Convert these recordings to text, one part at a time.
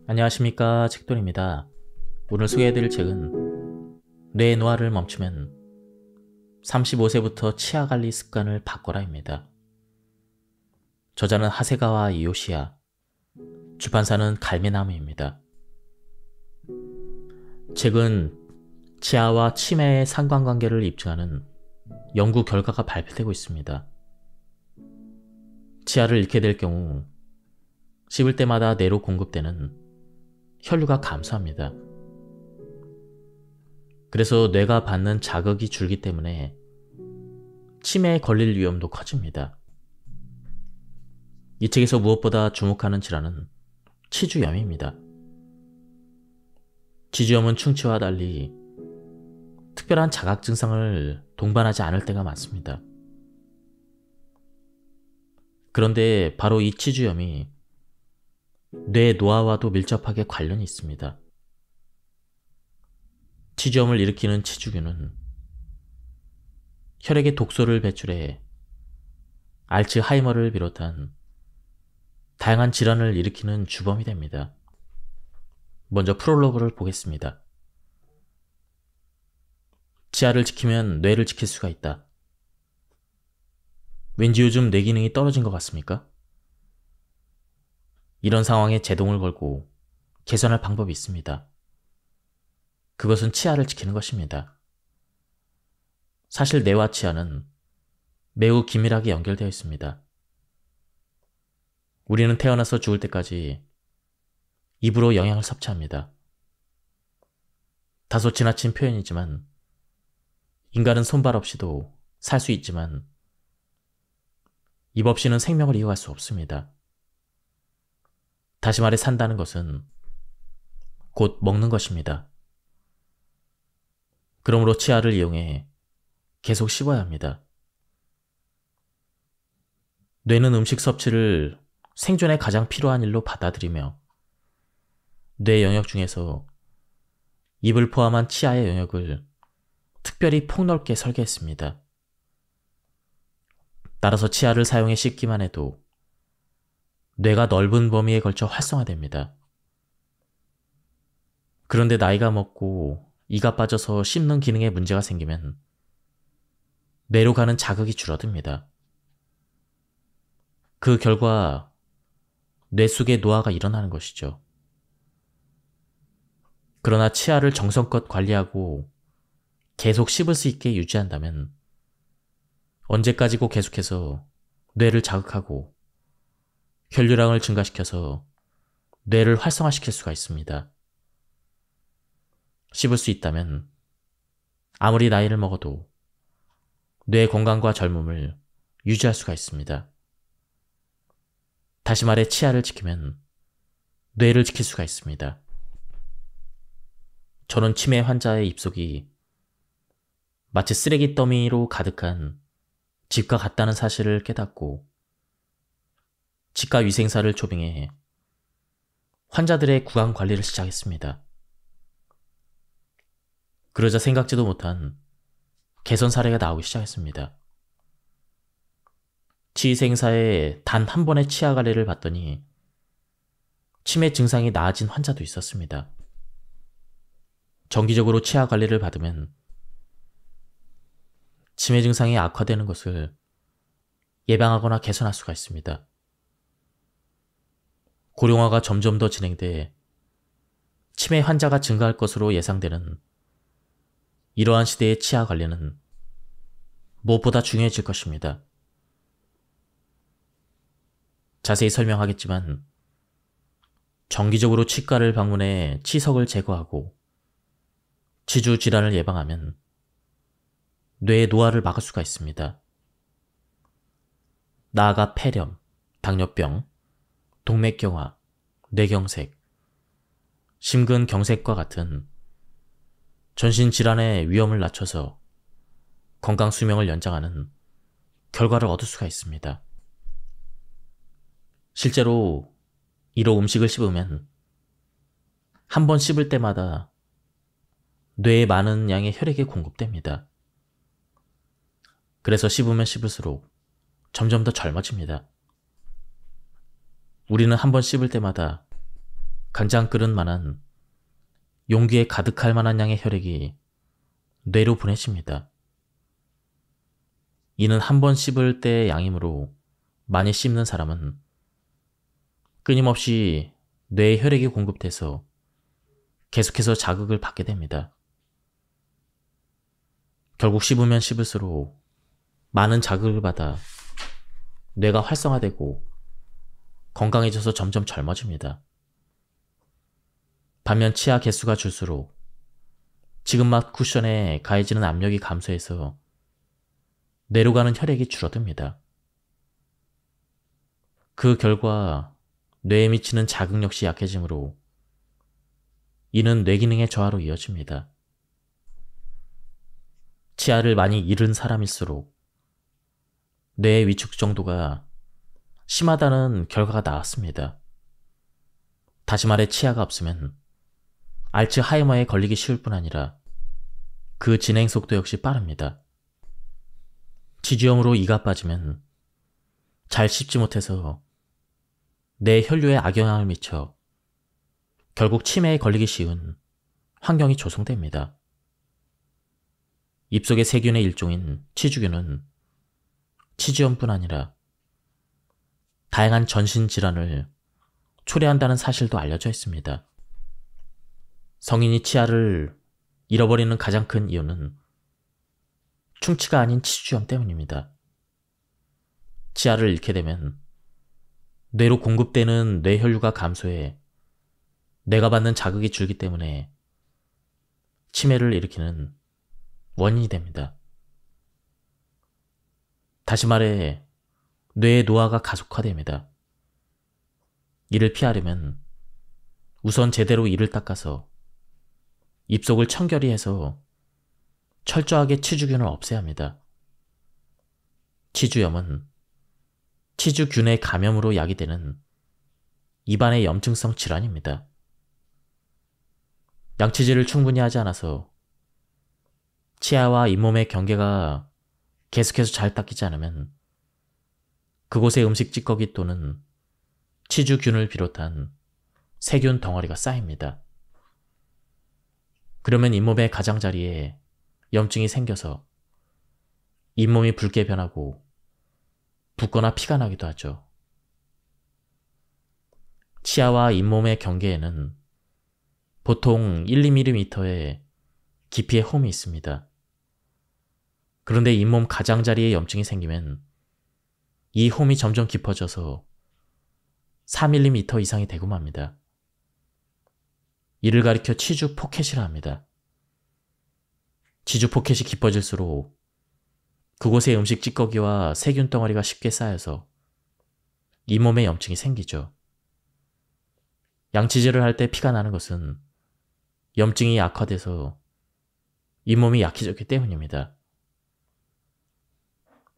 안녕하십니까, 책돌입니다. 오늘 소개해드릴 책은 뇌 노화를 멈추면 35세부터 치아 관리 습관을 바꿔라입니다. 저자는 하세가와 이요시야, 출판사는 갈매나무입니다. 책은 치아와 치매의 상관관계를 입증하는 연구 결과가 발표되고 있습니다. 치아를 잃게 될 경우 씹을 때마다 뇌로 공급되는 혈류가 감소합니다. 그래서 뇌가 받는 자극이 줄기 때문에 치매에 걸릴 위험도 커집니다. 이 책에서 무엇보다 주목하는 질환은 치주염입니다. 치주염은 충치와 달리 특별한 자각 증상을 동반하지 않을 때가 많습니다. 그런데 바로 이 치주염이 뇌 노화와도 밀접하게 관련이 있습니다. 치주염을 일으키는 치주균은 혈액에 독소를 배출해 알츠하이머를 비롯한 다양한 질환을 일으키는 주범이 됩니다. 먼저 프롤로그를 보겠습니다. 치아를 지키면 뇌를 지킬 수가 있다. 왠지 요즘 뇌 기능이 떨어진 것 같습니까? 이런 상황에 제동을 걸고 개선할 방법이 있습니다. 그것은 치아를 지키는 것입니다. 사실 뇌와 치아는 매우 긴밀하게 연결되어 있습니다. 우리는 태어나서 죽을 때까지 입으로 영양을 섭취합니다. 다소 지나친 표현이지만 인간은 손발 없이도 살 수 있지만 입 없이는 생명을 이어갈 수 없습니다. 다시 말해 산다는 것은 곧 먹는 것입니다. 그러므로 치아를 이용해 계속 씹어야 합니다. 뇌는 음식 섭취를 생존에 가장 필요한 일로 받아들이며 뇌 영역 중에서 입을 포함한 치아의 영역을 특별히 폭넓게 설계했습니다. 따라서 치아를 사용해 씹기만 해도 뇌가 넓은 범위에 걸쳐 활성화됩니다. 그런데 나이가 먹고 이가 빠져서 씹는 기능에 문제가 생기면 뇌로 가는 자극이 줄어듭니다. 그 결과 뇌 속에 노화가 일어나는 것이죠. 그러나 치아를 정성껏 관리하고 계속 씹을 수 있게 유지한다면 언제까지고 계속해서 뇌를 자극하고 혈류량을 증가시켜서 뇌를 활성화시킬 수가 있습니다. 씹을 수 있다면 아무리 나이를 먹어도 뇌 건강과 젊음을 유지할 수가 있습니다. 다시 말해 치아를 지키면 뇌를 지킬 수가 있습니다. 저는 치매 환자의 입속이 마치 쓰레기 더미로 가득한 집과 같다는 사실을 깨닫고 치과 위생사를 초빙해 환자들의 구강 관리를 시작했습니다. 그러자 생각지도 못한 개선 사례가 나오기 시작했습니다. 치의생사에 단 한 번의 치아 관리를 받더니 치매 증상이 나아진 환자도 있었습니다. 정기적으로 치아 관리를 받으면 치매 증상이 악화되는 것을 예방하거나 개선할 수가 있습니다. 고령화가 점점 더 진행돼 치매 환자가 증가할 것으로 예상되는 이러한 시대의 치아 관리는 무엇보다 중요해질 것입니다. 자세히 설명하겠지만 정기적으로 치과를 방문해 치석을 제거하고 치주 질환을 예방하면 뇌의 노화를 막을 수가 있습니다. 나아가 폐렴, 당뇨병, 동맥경화, 뇌경색, 심근경색과 같은 전신질환의 위험을 낮춰서 건강 수명을 연장하는 결과를 얻을 수가 있습니다. 실제로 이로 음식을 씹으면 한 번 씹을 때마다 뇌에 많은 양의 혈액이 공급됩니다. 그래서 씹으면 씹을수록 점점 더 젊어집니다. 우리는 한 번 씹을 때마다 간장 끓은만한 용기에 가득할 만한 양의 혈액이 뇌로 보내집니다. 이는 한 번 씹을 때의 양이므로 많이 씹는 사람은 끊임없이 뇌에 혈액이 공급돼서 계속해서 자극을 받게 됩니다. 결국 씹으면 씹을수록 많은 자극을 받아 뇌가 활성화되고 건강해져서 점점 젊어집니다. 반면 치아 개수가 줄수록 지금맛 쿠션에 가해지는 압력이 감소해서 뇌로 가는 혈액이 줄어듭니다. 그 결과 뇌에 미치는 자극 역시 약해지므로 이는 뇌기능의 저하로 이어집니다. 치아를 많이 잃은 사람일수록 뇌의 위축 정도가 심하다는 결과가 나왔습니다. 다시 말해 치아가 없으면 알츠하이머에 걸리기 쉬울 뿐 아니라 그 진행 속도 역시 빠릅니다. 치주염으로 이가 빠지면 잘 씹지 못해서 뇌 혈류에 악영향을 미쳐 결국 치매에 걸리기 쉬운 환경이 조성됩니다. 입속의 세균의 일종인 치주균은 치주염뿐 아니라 다양한 전신 질환을 초래한다는 사실도 알려져 있습니다. 성인이 치아를 잃어버리는 가장 큰 이유는 충치가 아닌 치주염 때문입니다. 치아를 잃게 되면 뇌로 공급되는 뇌혈류가 감소해 뇌가 받는 자극이 줄기 때문에 치매를 일으키는 원인이 됩니다. 다시 말해 뇌의 노화가 가속화됩니다. 이를 피하려면 우선 제대로 이를 닦아서 입속을 청결히 해서 철저하게 치주균을 없애야 합니다. 치주염은 치주균의 감염으로 야기되는 입안의 염증성 질환입니다. 양치질을 충분히 하지 않아서 치아와 잇몸의 경계가 계속해서 잘 닦이지 않으면 그곳에 음식 찌꺼기 또는 치주균을 비롯한 세균 덩어리가 쌓입니다. 그러면 잇몸의 가장자리에 염증이 생겨서 잇몸이 붉게 변하고 붓거나 피가 나기도 하죠. 치아와 잇몸의 경계에는 보통 1, 2mm의 깊이의 홈이 있습니다. 그런데 잇몸 가장자리에 염증이 생기면 이 홈이 점점 깊어져서 4mm 이상이 되고 맙니다. 이를 가리켜 치주 포켓이라 합니다. 치주 포켓이 깊어질수록 그곳에 음식 찌꺼기와 세균 덩어리가 쉽게 쌓여서 잇몸에 염증이 생기죠. 양치질을 할 때 피가 나는 것은 염증이 약화돼서 잇몸이 약해졌기 때문입니다.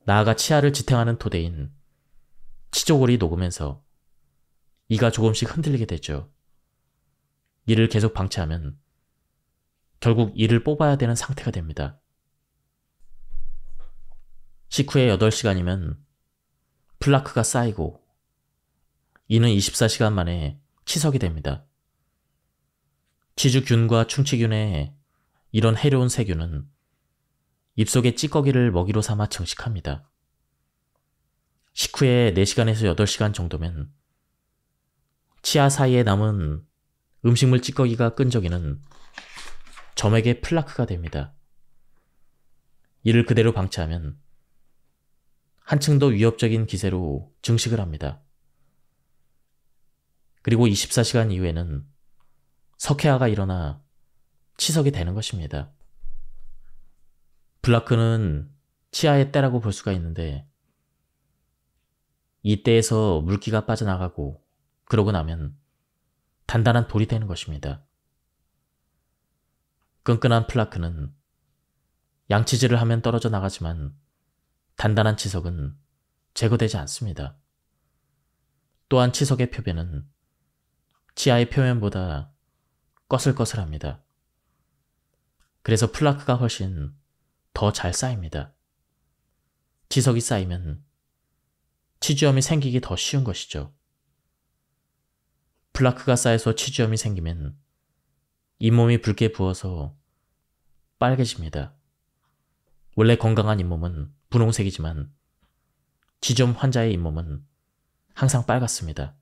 나아가 치아를 지탱하는 토대인 치조골이 녹으면서 이가 조금씩 흔들리게 되죠. 이를 계속 방치하면 결국 이를 뽑아야 되는 상태가 됩니다. 식후에 8시간이면 플라크가 쌓이고 이는 24시간 만에 치석이 됩니다. 치주균과 충치균의 이런 해로운 세균은 입속의 찌꺼기를 먹이로 삼아 증식합니다. 식후에 4시간에서 8시간 정도면 치아 사이에 남은 음식물 찌꺼기가 끈적이는 점액의 플라크가 됩니다. 이를 그대로 방치하면 한층 더 위협적인 기세로 증식을 합니다. 그리고 24시간 이후에는 석회화가 일어나 치석이 되는 것입니다. 플라크는 치아의 때라고 볼 수가 있는데 이 때에서 물기가 빠져나가고 그러고 나면 단단한 돌이 되는 것입니다. 끈끈한 플라크는 양치질을 하면 떨어져 나가지만 단단한 치석은 제거되지 않습니다. 또한 치석의 표면은 치아의 표면보다 꺼슬꺼슬합니다. 그래서 플라크가 훨씬 더 잘 쌓입니다. 치석이 쌓이면 치주염이 생기기 더 쉬운 것이죠. 플라크가 쌓여서 치주염이 생기면 잇몸이 붉게 부어서 빨개집니다. 원래 건강한 잇몸은 분홍색이지만 치주염 환자의 잇몸은 항상 빨갛습니다.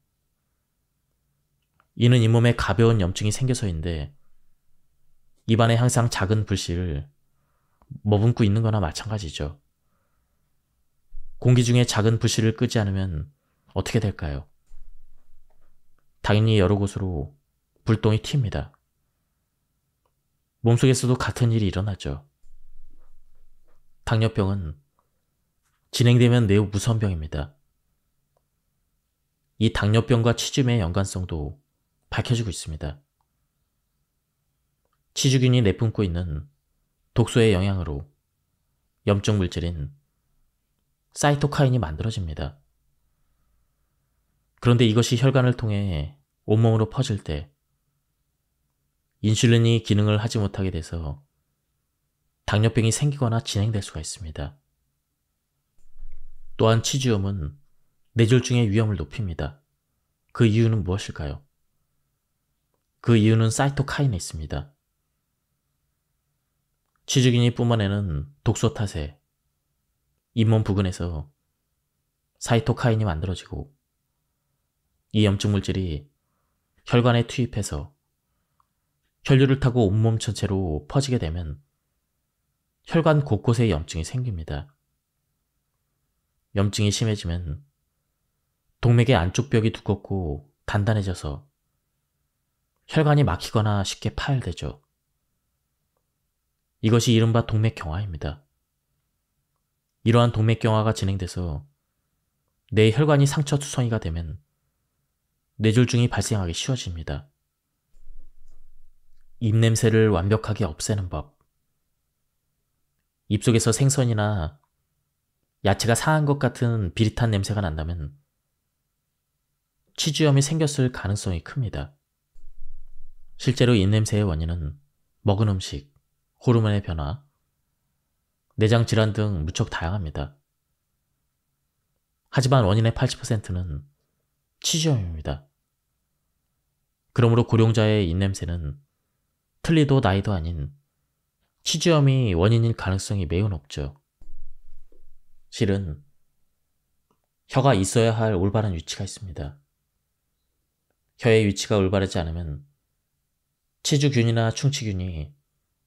이는 잇몸에 가벼운 염증이 생겨서인데 입안에 항상 작은 불씨를 머금고 있는 거나 마찬가지죠. 공기 중에 작은 불씨를 끄지 않으면 어떻게 될까요? 당연히 여러 곳으로 불똥이 튑니다. 몸속에서도 같은 일이 일어나죠. 당뇨병은 진행되면 매우 무서운 병입니다. 이 당뇨병과 치주염의 연관성도 밝혀지고 있습니다. 치주균이 내뿜고 있는 독소의 영향으로 염증 물질인 사이토카인이 만들어집니다. 그런데 이것이 혈관을 통해 온몸으로 퍼질 때 인슐린이 기능을 하지 못하게 돼서 당뇨병이 생기거나 진행될 수가 있습니다. 또한 치주염은 뇌졸중의 위험을 높입니다. 그 이유는 무엇일까요? 그 이유는 사이토카인에 있습니다. 치주균이 뿜어내는 독소 탓에 잇몸 부근에서 사이토카인이 만들어지고 이 염증 물질이 혈관에 투입해서 혈류를 타고 온몸 전체로 퍼지게 되면 혈관 곳곳에 염증이 생깁니다. 염증이 심해지면 동맥의 안쪽 벽이 두껍고 단단해져서 혈관이 막히거나 쉽게 파열되죠. 이것이 이른바 동맥경화입니다. 이러한 동맥경화가 진행돼서 뇌 혈관이 상처투성이가 되면 뇌졸중이 발생하기 쉬워집니다. 입냄새를 완벽하게 없애는 법. 입속에서 생선이나 야채가 상한 것 같은 비릿한 냄새가 난다면 치주염이 생겼을 가능성이 큽니다. 실제로 입냄새의 원인은 먹은 음식, 호르몬의 변화, 내장 질환 등 무척 다양합니다. 하지만 원인의 80%는 치주염입니다. 그러므로 고령자의 입냄새는 틀리도 나이도 아닌 치주염이 원인일 가능성이 매우 높죠. 실은 혀가 있어야 할 올바른 위치가 있습니다. 혀의 위치가 올바르지 않으면 치주균이나 충치균이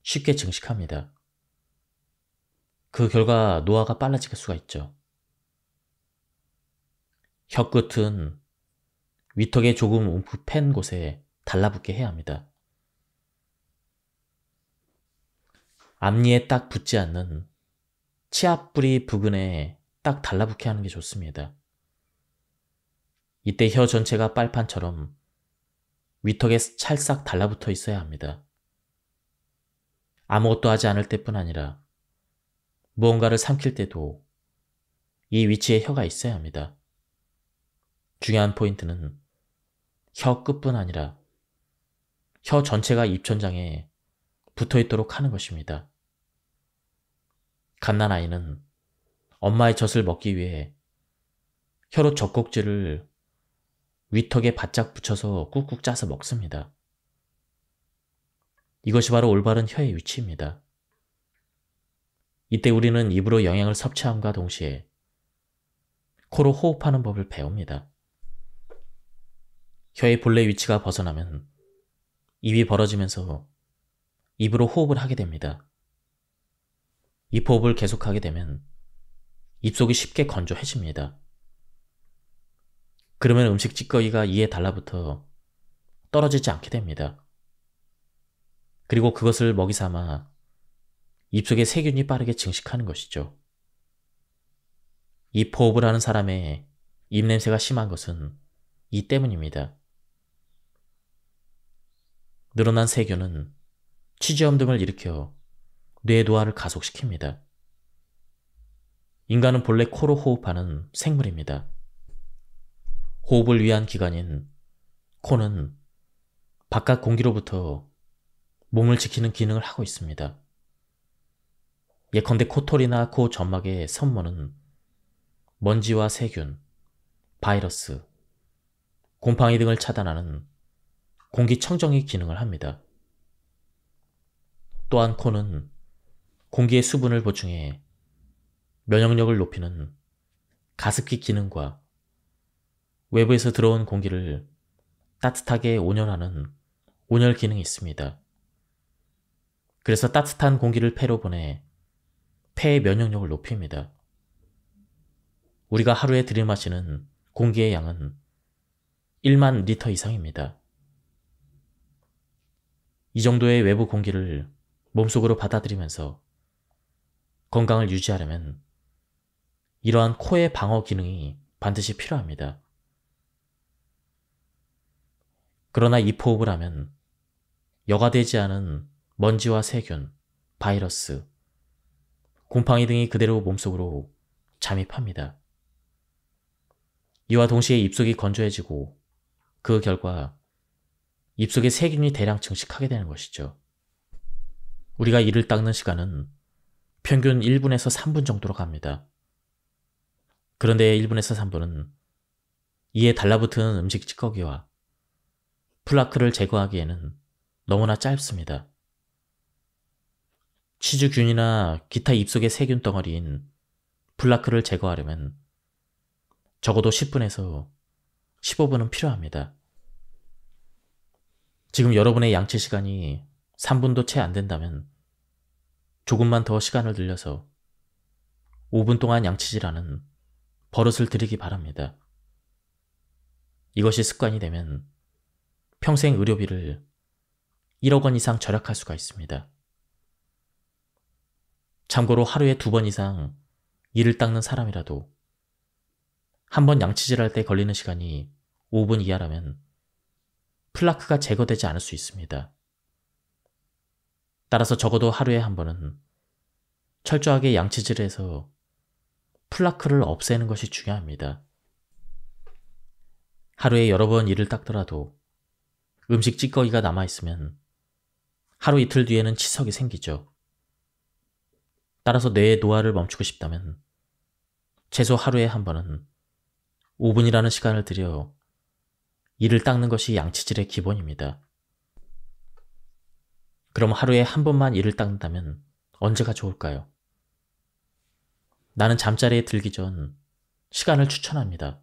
쉽게 증식합니다. 그 결과 노화가 빨라질 수가 있죠. 혀 끝은 위턱에 조금 움푹 팬 곳에 달라붙게 해야 합니다. 앞니에 딱 붙지 않는 치아뿌리 부근에 딱 달라붙게 하는 게 좋습니다. 이때 혀 전체가 빨판처럼 위턱에 찰싹 달라붙어 있어야 합니다. 아무것도 하지 않을 때뿐 아니라 무언가를 삼킬 때도 이 위치에 혀가 있어야 합니다. 중요한 포인트는 혀 끝뿐 아니라 혀 전체가 입천장에 붙어있도록 하는 것입니다. 갓난아이는 엄마의 젖을 먹기 위해 혀로 젖꼭지를 위턱에 바짝 붙여서 꾹꾹 짜서 먹습니다. 이것이 바로 올바른 혀의 위치입니다. 이때 우리는 입으로 영양을 섭취함과 동시에 코로 호흡하는 법을 배웁니다. 혀의 본래 위치가 벗어나면 입이 벌어지면서 입으로 호흡을 하게 됩니다. 입호흡을 계속하게 되면 입속이 쉽게 건조해집니다. 그러면 음식 찌꺼기가 이에 달라붙어 떨어지지 않게 됩니다. 그리고 그것을 먹이 삼아 입속에 세균이 빠르게 증식하는 것이죠. 입호흡을 하는 사람의 입냄새가 심한 것은 이 때문입니다. 늘어난 세균은 치주염 등을 일으켜 뇌 노화를 가속시킵니다. 인간은 본래 코로 호흡하는 생물입니다. 호흡을 위한 기관인 코는 바깥 공기로부터 몸을 지키는 기능을 하고 있습니다. 예컨대 코털이나 코 점막의 섬모는 먼지와 세균, 바이러스, 곰팡이 등을 차단하는 공기청정기 기능을 합니다. 또한 코는 공기의 수분을 보충해 면역력을 높이는 가습기 기능과 외부에서 들어온 공기를 따뜻하게 온열하는 온열 기능이 있습니다. 그래서 따뜻한 공기를 폐로 보내 폐의 면역력을 높입니다. 우리가 하루에 들이마시는 공기의 양은 1만 리터 이상입니다. 이 정도의 외부 공기를 몸속으로 받아들이면서 건강을 유지하려면 이러한 코의 방어 기능이 반드시 필요합니다. 그러나 이 포흡을 하면 여과되지 않은 먼지와 세균, 바이러스, 곰팡이 등이 그대로 몸속으로 잠입합니다. 이와 동시에 입속이 건조해지고 그 결과 입속에 세균이 대량 증식하게 되는 것이죠. 우리가 이를 닦는 시간은 평균 1분에서 3분 정도로 갑니다. 그런데 1분에서 3분은 이에 달라붙은 음식 찌꺼기와 플라크를 제거하기에는 너무나 짧습니다. 치주균이나 기타 입속의 세균 덩어리인 플라크를 제거하려면 적어도 10분에서 15분은 필요합니다. 지금 여러분의 양치 시간이 3분도 채 안 된다면 조금만 더 시간을 들여서 5분 동안 양치질하는 버릇을 들이기 바랍니다. 이것이 습관이 되면 평생 의료비를 1억 원 이상 절약할 수가 있습니다. 참고로 하루에 2번 이상 이를 닦는 사람이라도 한 번 양치질할 때 걸리는 시간이 5분 이하라면 플라크가 제거되지 않을 수 있습니다. 따라서 적어도 하루에 한 번은 철저하게 양치질을 해서 플라크를 없애는 것이 중요합니다. 하루에 여러 번 이를 닦더라도 음식 찌꺼기가 남아있으면 하루 이틀 뒤에는 치석이 생기죠. 따라서 뇌의 노화를 멈추고 싶다면 최소 하루에 한 번은 5분이라는 시간을 들여 이를 닦는 것이 양치질의 기본입니다. 그럼 하루에 한 번만 이를 닦는다면 언제가 좋을까요? 나는 잠자리에 들기 전 시간을 추천합니다.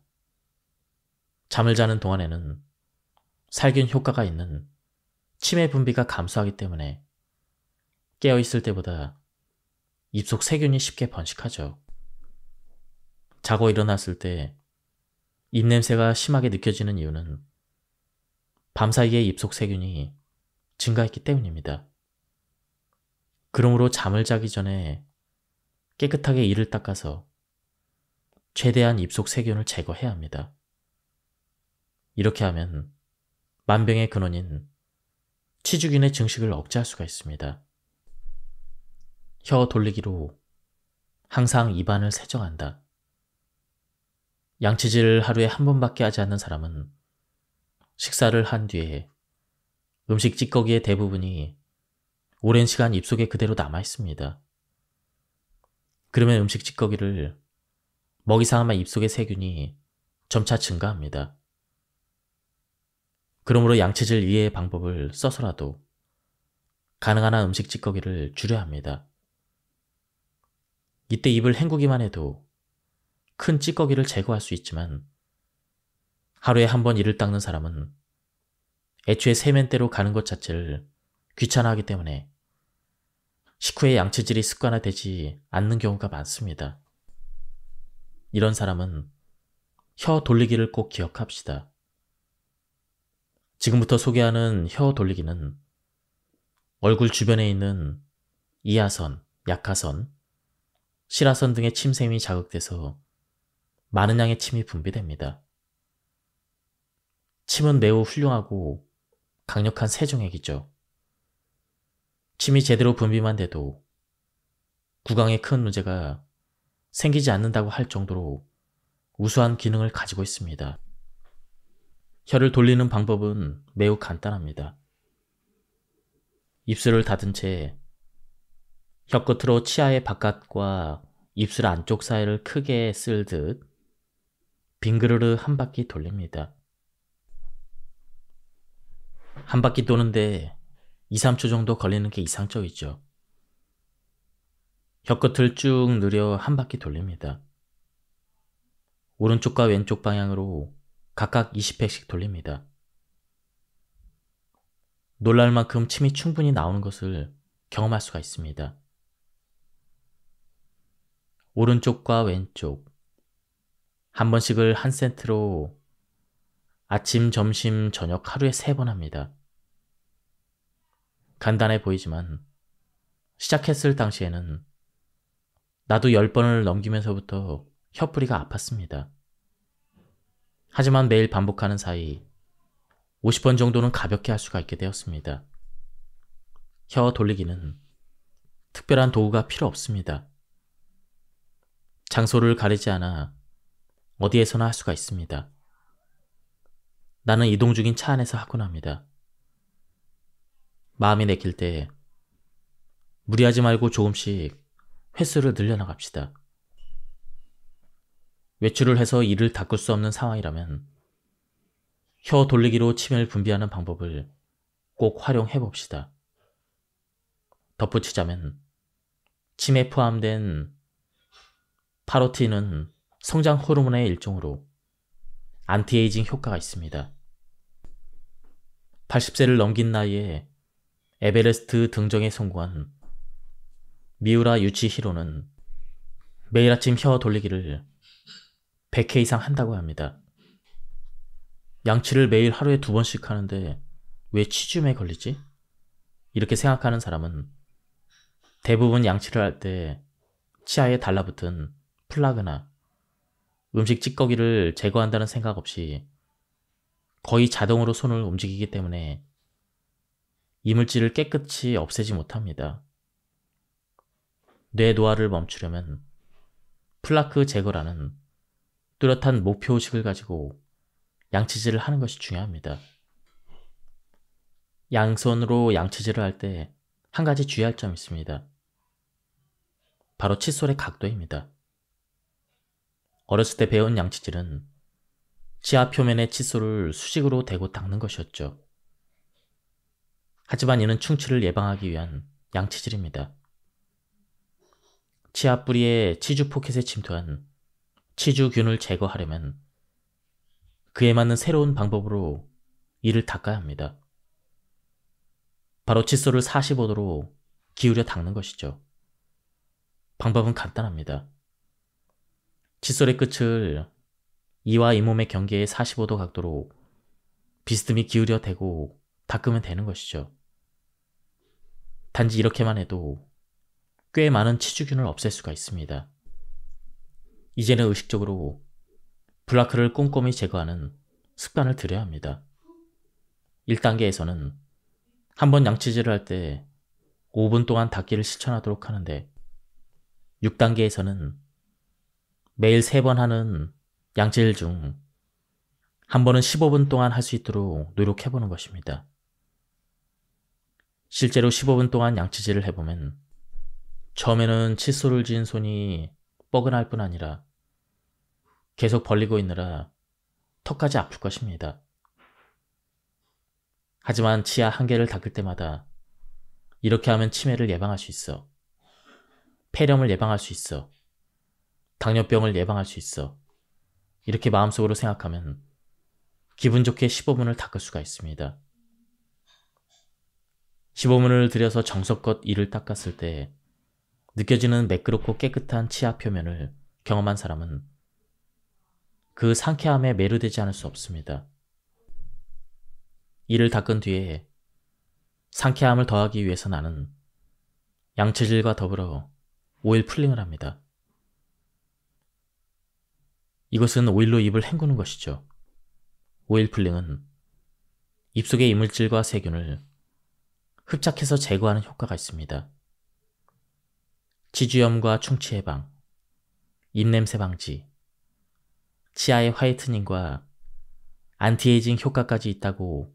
잠을 자는 동안에는 살균 효과가 있는 치매 분비가 감소하기 때문에 깨어있을 때보다 입속 세균이 쉽게 번식하죠. 자고 일어났을 때 입냄새가 심하게 느껴지는 이유는 밤사이에 입속 세균이 증가했기 때문입니다. 그러므로 잠을 자기 전에 깨끗하게 이를 닦아서 최대한 입속 세균을 제거해야 합니다. 이렇게 하면 만병의 근원인 치주균의 증식을 억제할 수가 있습니다. 혀 돌리기로 항상 입안을 세정한다. 양치질을 하루에 한 번밖에 하지 않는 사람은 식사를 한 뒤에 음식 찌꺼기의 대부분이 오랜 시간 입속에 그대로 남아 있습니다. 그러면 음식 찌꺼기를 먹이 삼아 입속의 세균이 점차 증가합니다. 그러므로 양치질 이외의 방법을 써서라도 가능한 한 음식 찌꺼기를 줄여야 합니다. 이때 입을 헹구기만 해도 큰 찌꺼기를 제거할 수 있지만 하루에 한 번 이를 닦는 사람은 애초에 세면대로 가는 것 자체를 귀찮아하기 때문에 식후에 양치질이 습관화되지 않는 경우가 많습니다. 이런 사람은 혀 돌리기를 꼭 기억합시다. 지금부터 소개하는 혀 돌리기는 얼굴 주변에 있는 이하선, 약하선, 실하선 등의 침샘이 자극돼서 많은 양의 침이 분비됩니다. 침은 매우 훌륭하고 강력한 세정액이죠. 침이 제대로 분비만 돼도 구강에 큰 문제가 생기지 않는다고 할 정도로 우수한 기능을 가지고 있습니다. 혀를 돌리는 방법은 매우 간단합니다. 입술을 닫은 채 혀끝으로 치아의 바깥과 입술 안쪽 사이를 크게 쓸듯 빙그르르 한 바퀴 돌립니다. 한 바퀴 도는데 2, 3초 정도 걸리는 게 이상적이죠. 혀끝을 쭉 늘려 한 바퀴 돌립니다. 오른쪽과 왼쪽 방향으로 각각 20회씩 돌립니다. 놀랄 만큼 침이 충분히 나오는 것을 경험할 수가 있습니다. 오른쪽과 왼쪽 한 번씩을 한 세트로 아침, 점심, 저녁 하루에 3번 합니다. 간단해 보이지만 시작했을 당시에는 나도 10번을 넘기면서부터 혀뿌리가 아팠습니다. 하지만 매일 반복하는 사이 50번 정도는 가볍게 할 수가 있게 되었습니다. 혀 돌리기는 특별한 도구가 필요 없습니다. 장소를 가리지 않아 어디에서나 할 수가 있습니다. 나는 이동 중인 차 안에서 하곤 합니다. 마음이 내킬 때 무리하지 말고 조금씩 횟수를 늘려나갑시다. 외출을 해서 이를 닦을 수 없는 상황이라면 혀 돌리기로 침을 분비하는 방법을 꼭 활용해 봅시다. 덧붙이자면 침에 포함된 파로틴은 성장 호르몬의 일종으로 안티에이징 효과가 있습니다. 80세를 넘긴 나이에 에베레스트 등정에 성공한 미우라 유치히로는 매일 아침 혀 돌리기를 100회 이상 한다고 합니다. 양치를 매일 하루에 2번씩 하는데 왜 치주에 걸리지? 이렇게 생각하는 사람은 대부분 양치를 할 때 치아에 달라붙은 플라그나 음식 찌꺼기를 제거한다는 생각 없이 거의 자동으로 손을 움직이기 때문에 이물질을 깨끗이 없애지 못합니다. 뇌 노화를 멈추려면 플라크 제거라는 뚜렷한 목표의식을 가지고 양치질을 하는 것이 중요합니다. 양손으로 양치질을 할 때 한 가지 주의할 점이 있습니다. 바로 칫솔의 각도입니다. 어렸을 때 배운 양치질은 치아 표면에 칫솔을 수직으로 대고 닦는 것이었죠. 하지만 이는 충치를 예방하기 위한 양치질입니다. 치아 뿌리에 치주 포켓에 침투한 치주균을 제거하려면 그에 맞는 새로운 방법으로 이를 닦아야 합니다. 바로 칫솔을 45도로 기울여 닦는 것이죠. 방법은 간단합니다. 칫솔의 끝을 이와 잇몸의 경계에 45도 각도로 비스듬히 기울여 대고 닦으면 되는 것이죠. 단지 이렇게만 해도 꽤 많은 치주균을 없앨 수가 있습니다. 이제는 의식적으로 플라크를 꼼꼼히 제거하는 습관을 들여야 합니다. 1단계에서는 한번 양치질을 할 때 5분 동안 닦기를 실천하도록 하는데 6단계에서는 매일 3번 하는 양치질 중 한 번은 15분 동안 할 수 있도록 노력해보는 것입니다. 실제로 15분 동안 양치질을 해보면 처음에는 칫솔을 쥔 손이 뻐근할 뿐 아니라 계속 벌리고 있느라 턱까지 아플 것입니다. 하지만 치아 한 개를 닦을 때마다 이렇게 하면 치매를 예방할 수 있어, 폐렴을 예방할 수 있어, 당뇨병을 예방할 수 있어, 이렇게 마음속으로 생각하면 기분 좋게 15분을 닦을 수가 있습니다. 15분을 들여서 정성껏 이를 닦았을 때 느껴지는 매끄럽고 깨끗한 치아 표면을 경험한 사람은 그 상쾌함에 매료되지 않을 수 없습니다. 이를 닦은 뒤에 상쾌함을 더하기 위해서 나는 양치질과 더불어 오일 풀링을 합니다. 이것은 오일로 입을 헹구는 것이죠. 오일 풀링은 입속의 이물질과 세균을 흡착해서 제거하는 효과가 있습니다. 치주염과 충치 예방, 입냄새 방지, 치아의 화이트닝과 안티에이징 효과까지 있다고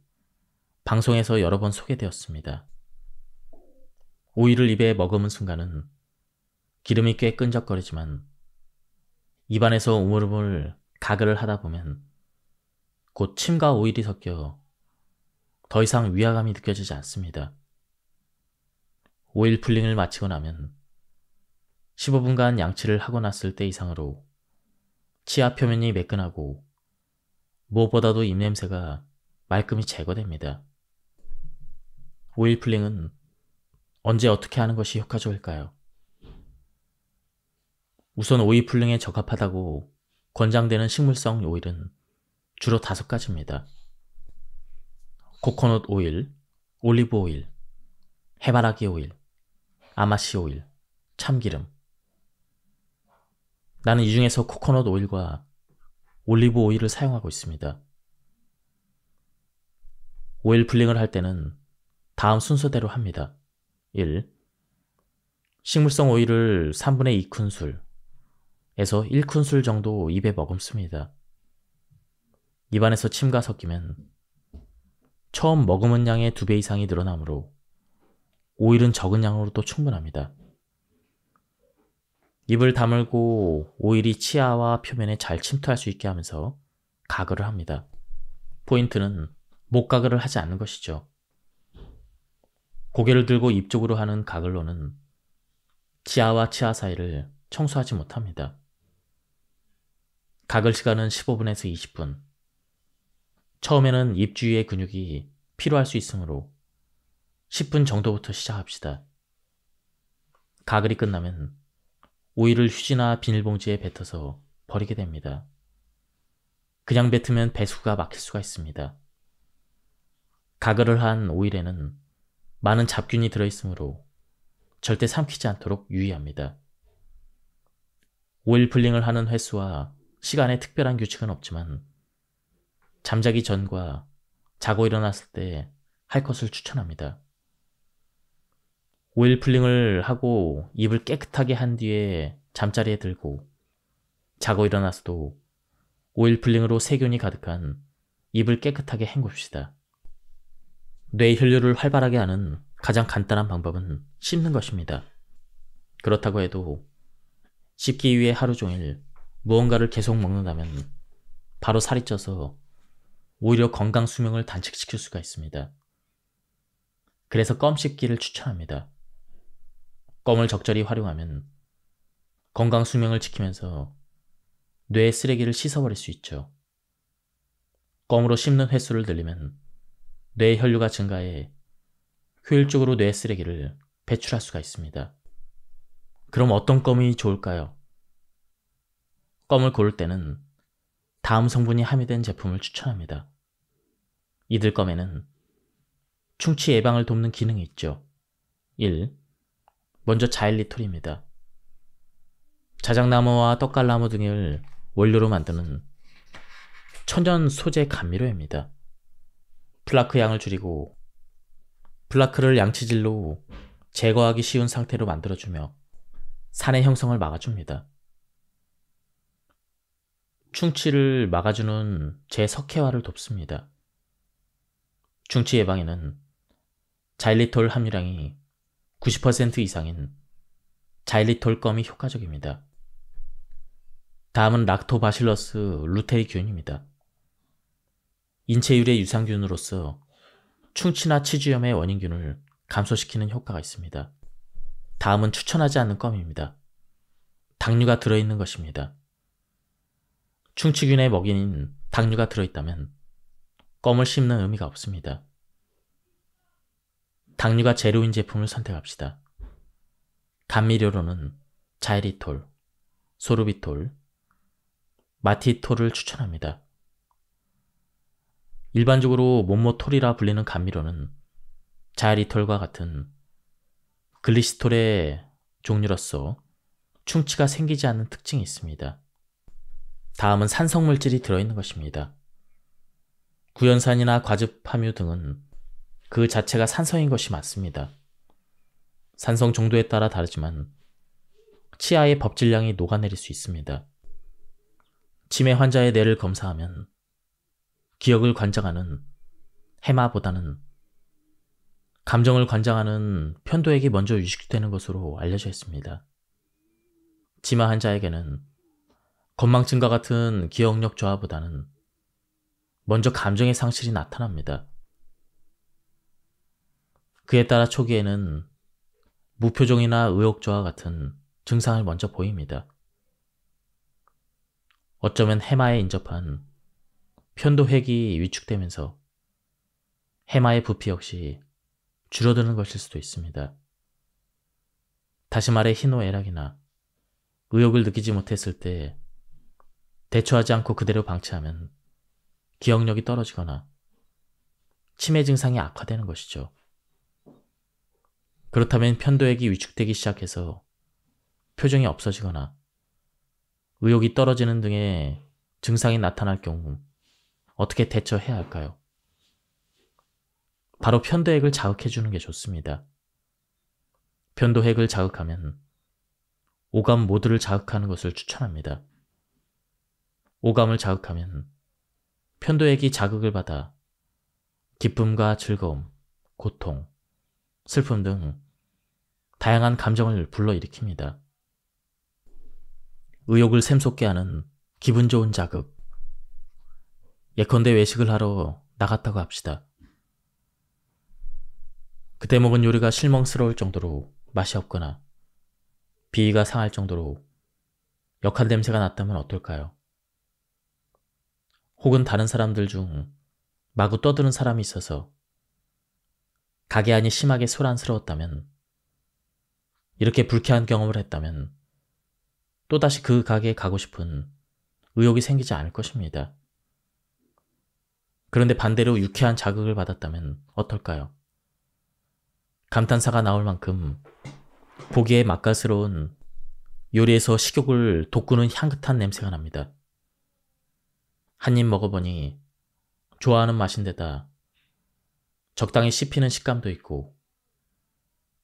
방송에서 여러 번 소개되었습니다. 오일을 입에 머금은 순간은 기름이 꽤 끈적거리지만 입안에서 우물우물 가글을 하다 보면 곧 침과 오일이 섞여 더 이상 위화감이 느껴지지 않습니다. 오일 풀링을 마치고 나면 15분간 양치를 하고 났을 때 이상으로 치아 표면이 매끈하고 무엇보다도 입냄새가 말끔히 제거됩니다. 오일 풀링은 언제 어떻게 하는 것이 효과적일까요? 우선 오일 풀링에 적합하다고 권장되는 식물성 오일은 주로 5가지입니다. 코코넛 오일, 올리브 오일, 해바라기 오일, 아마씨 오일, 참기름. 나는 이 중에서 코코넛 오일과 올리브 오일을 사용하고 있습니다. 오일 풀링을 할 때는 다음 순서대로 합니다. 1. 식물성 오일을 3분의 2큰술에서 1큰술 정도 입에 머금습니다. 입안에서 침과 섞이면 처음 머금은 양의 2배 이상이 늘어나므로 오일은 적은 양으로도 충분합니다. 입을 다물고 오일이 치아와 표면에 잘 침투할 수 있게 하면서 가글을 합니다. 포인트는 목 가글을 하지 않는 것이죠. 고개를 들고 입 쪽으로 하는 가글로는 치아와 치아 사이를 청소하지 못합니다. 가글 시간은 15분에서 20분. 처음에는 입 주위의 근육이 피로할 수 있으므로 10분 정도부터 시작합시다. 가글이 끝나면 오일을 휴지나 비닐봉지에 뱉어서 버리게 됩니다. 그냥 뱉으면 배수가 막힐 수가 있습니다. 가글을 한 오일에는 많은 잡균이 들어있으므로 절대 삼키지 않도록 유의합니다. 오일 풀링을 하는 횟수와 시간에 특별한 규칙은 없지만 잠자기 전과 자고 일어났을 때 할 것을 추천합니다. 오일 풀링을 하고 입을 깨끗하게 한 뒤에 잠자리에 들고 자고 일어나서도 오일 풀링으로 세균이 가득한 입을 깨끗하게 헹굽시다. 뇌 혈류를 활발하게 하는 가장 간단한 방법은 씹는 것입니다. 그렇다고 해도 씹기 위해 하루 종일 무언가를 계속 먹는다면 바로 살이 쪄서 오히려 건강 수명을 단축시킬 수가 있습니다. 그래서 껌 씹기를 추천합니다. 껌을 적절히 활용하면 건강 수명을 지키면서 뇌의 쓰레기를 씻어버릴 수 있죠. 껌으로 씹는 횟수를 늘리면 뇌의 혈류가 증가해 효율적으로 뇌 쓰레기를 배출할 수가 있습니다. 그럼 어떤 껌이 좋을까요? 껌을 고를 때는 다음 성분이 함유된 제품을 추천합니다. 이들 껌에는 충치 예방을 돕는 기능이 있죠. 1. 먼저 자일리톨입니다. 자작나무와 떡갈나무 등을 원료로 만드는 천연 소재 감미료입니다. 플라크 양을 줄이고 플라크를 양치질로 제거하기 쉬운 상태로 만들어주며 산의 형성을 막아줍니다. 충치를 막아주는 제석회화를 돕습니다. 충치 예방에는 자일리톨 함유량이 90% 이상인 자일리톨 껌이 효과적입니다. 다음은 락토바실러스 루테리균입니다. 인체율의 유산균으로서 충치나 치주염의 원인균을 감소시키는 효과가 있습니다. 다음은 추천하지 않는 껌입니다. 당류가 들어있는 것입니다. 충치균의 먹이인 당류가 들어있다면 껌을 씹는 의미가 없습니다. 당류가 제로인 제품을 선택합시다. 감미료로는 자이리톨, 소르비톨, 마티톨을 추천합니다. 일반적으로 몬모톨이라 불리는 감미료는 자이리톨과 같은 글리시톨의 종류로서 충치가 생기지 않는 특징이 있습니다. 다음은 산성물질이 들어있는 것입니다. 구연산이나 과즙 함유 등은 그 자체가 산성인 것이 맞습니다. 산성 정도에 따라 다르지만 치아의 법질량이 녹아내릴 수 있습니다. 치매 환자의 뇌를 검사하면 기억을 관장하는 해마보다는 감정을 관장하는 편도액이 먼저 유식되는 것으로 알려져 있습니다. 치매 환자에게는 건망증과 같은 기억력 저하보다는 먼저 감정의 상실이 나타납니다. 그에 따라 초기에는 무표정이나 의욕저하 같은 증상을 먼저 보입니다. 어쩌면 해마에 인접한 편도핵이 위축되면서 해마의 부피 역시 줄어드는 것일 수도 있습니다. 다시 말해 희노애락이나 의욕을 느끼지 못했을 때 대처하지 않고 그대로 방치하면 기억력이 떨어지거나 치매 증상이 악화되는 것이죠. 그렇다면 편도액이 위축되기 시작해서 표정이 없어지거나 의욕이 떨어지는 등의 증상이 나타날 경우 어떻게 대처해야 할까요? 바로 편도액을 자극해주는 게 좋습니다. 편도핵을 자극하면 오감 모두를 자극하는 것을 추천합니다. 오감을 자극하면 편도액이 자극을 받아 기쁨과 즐거움, 고통, 슬픔 등 다양한 감정을 불러일으킵니다. 의욕을 샘솟게 하는 기분 좋은 자극. 예컨대 외식을 하러 나갔다고 합시다. 그때 먹은 요리가 실망스러울 정도로 맛이 없거나 비위가 상할 정도로 역한 냄새가 났다면 어떨까요? 혹은 다른 사람들 중 마구 떠드는 사람이 있어서 가게 안이 심하게 소란스러웠다면, 이렇게 불쾌한 경험을 했다면 또다시 그 가게에 가고 싶은 의욕이 생기지 않을 것입니다. 그런데 반대로 유쾌한 자극을 받았다면 어떨까요? 감탄사가 나올 만큼 보기에 맛깔스러운 요리에서 식욕을 돋구는 향긋한 냄새가 납니다. 한 입 먹어보니 좋아하는 맛인데다 적당히 씹히는 식감도 있고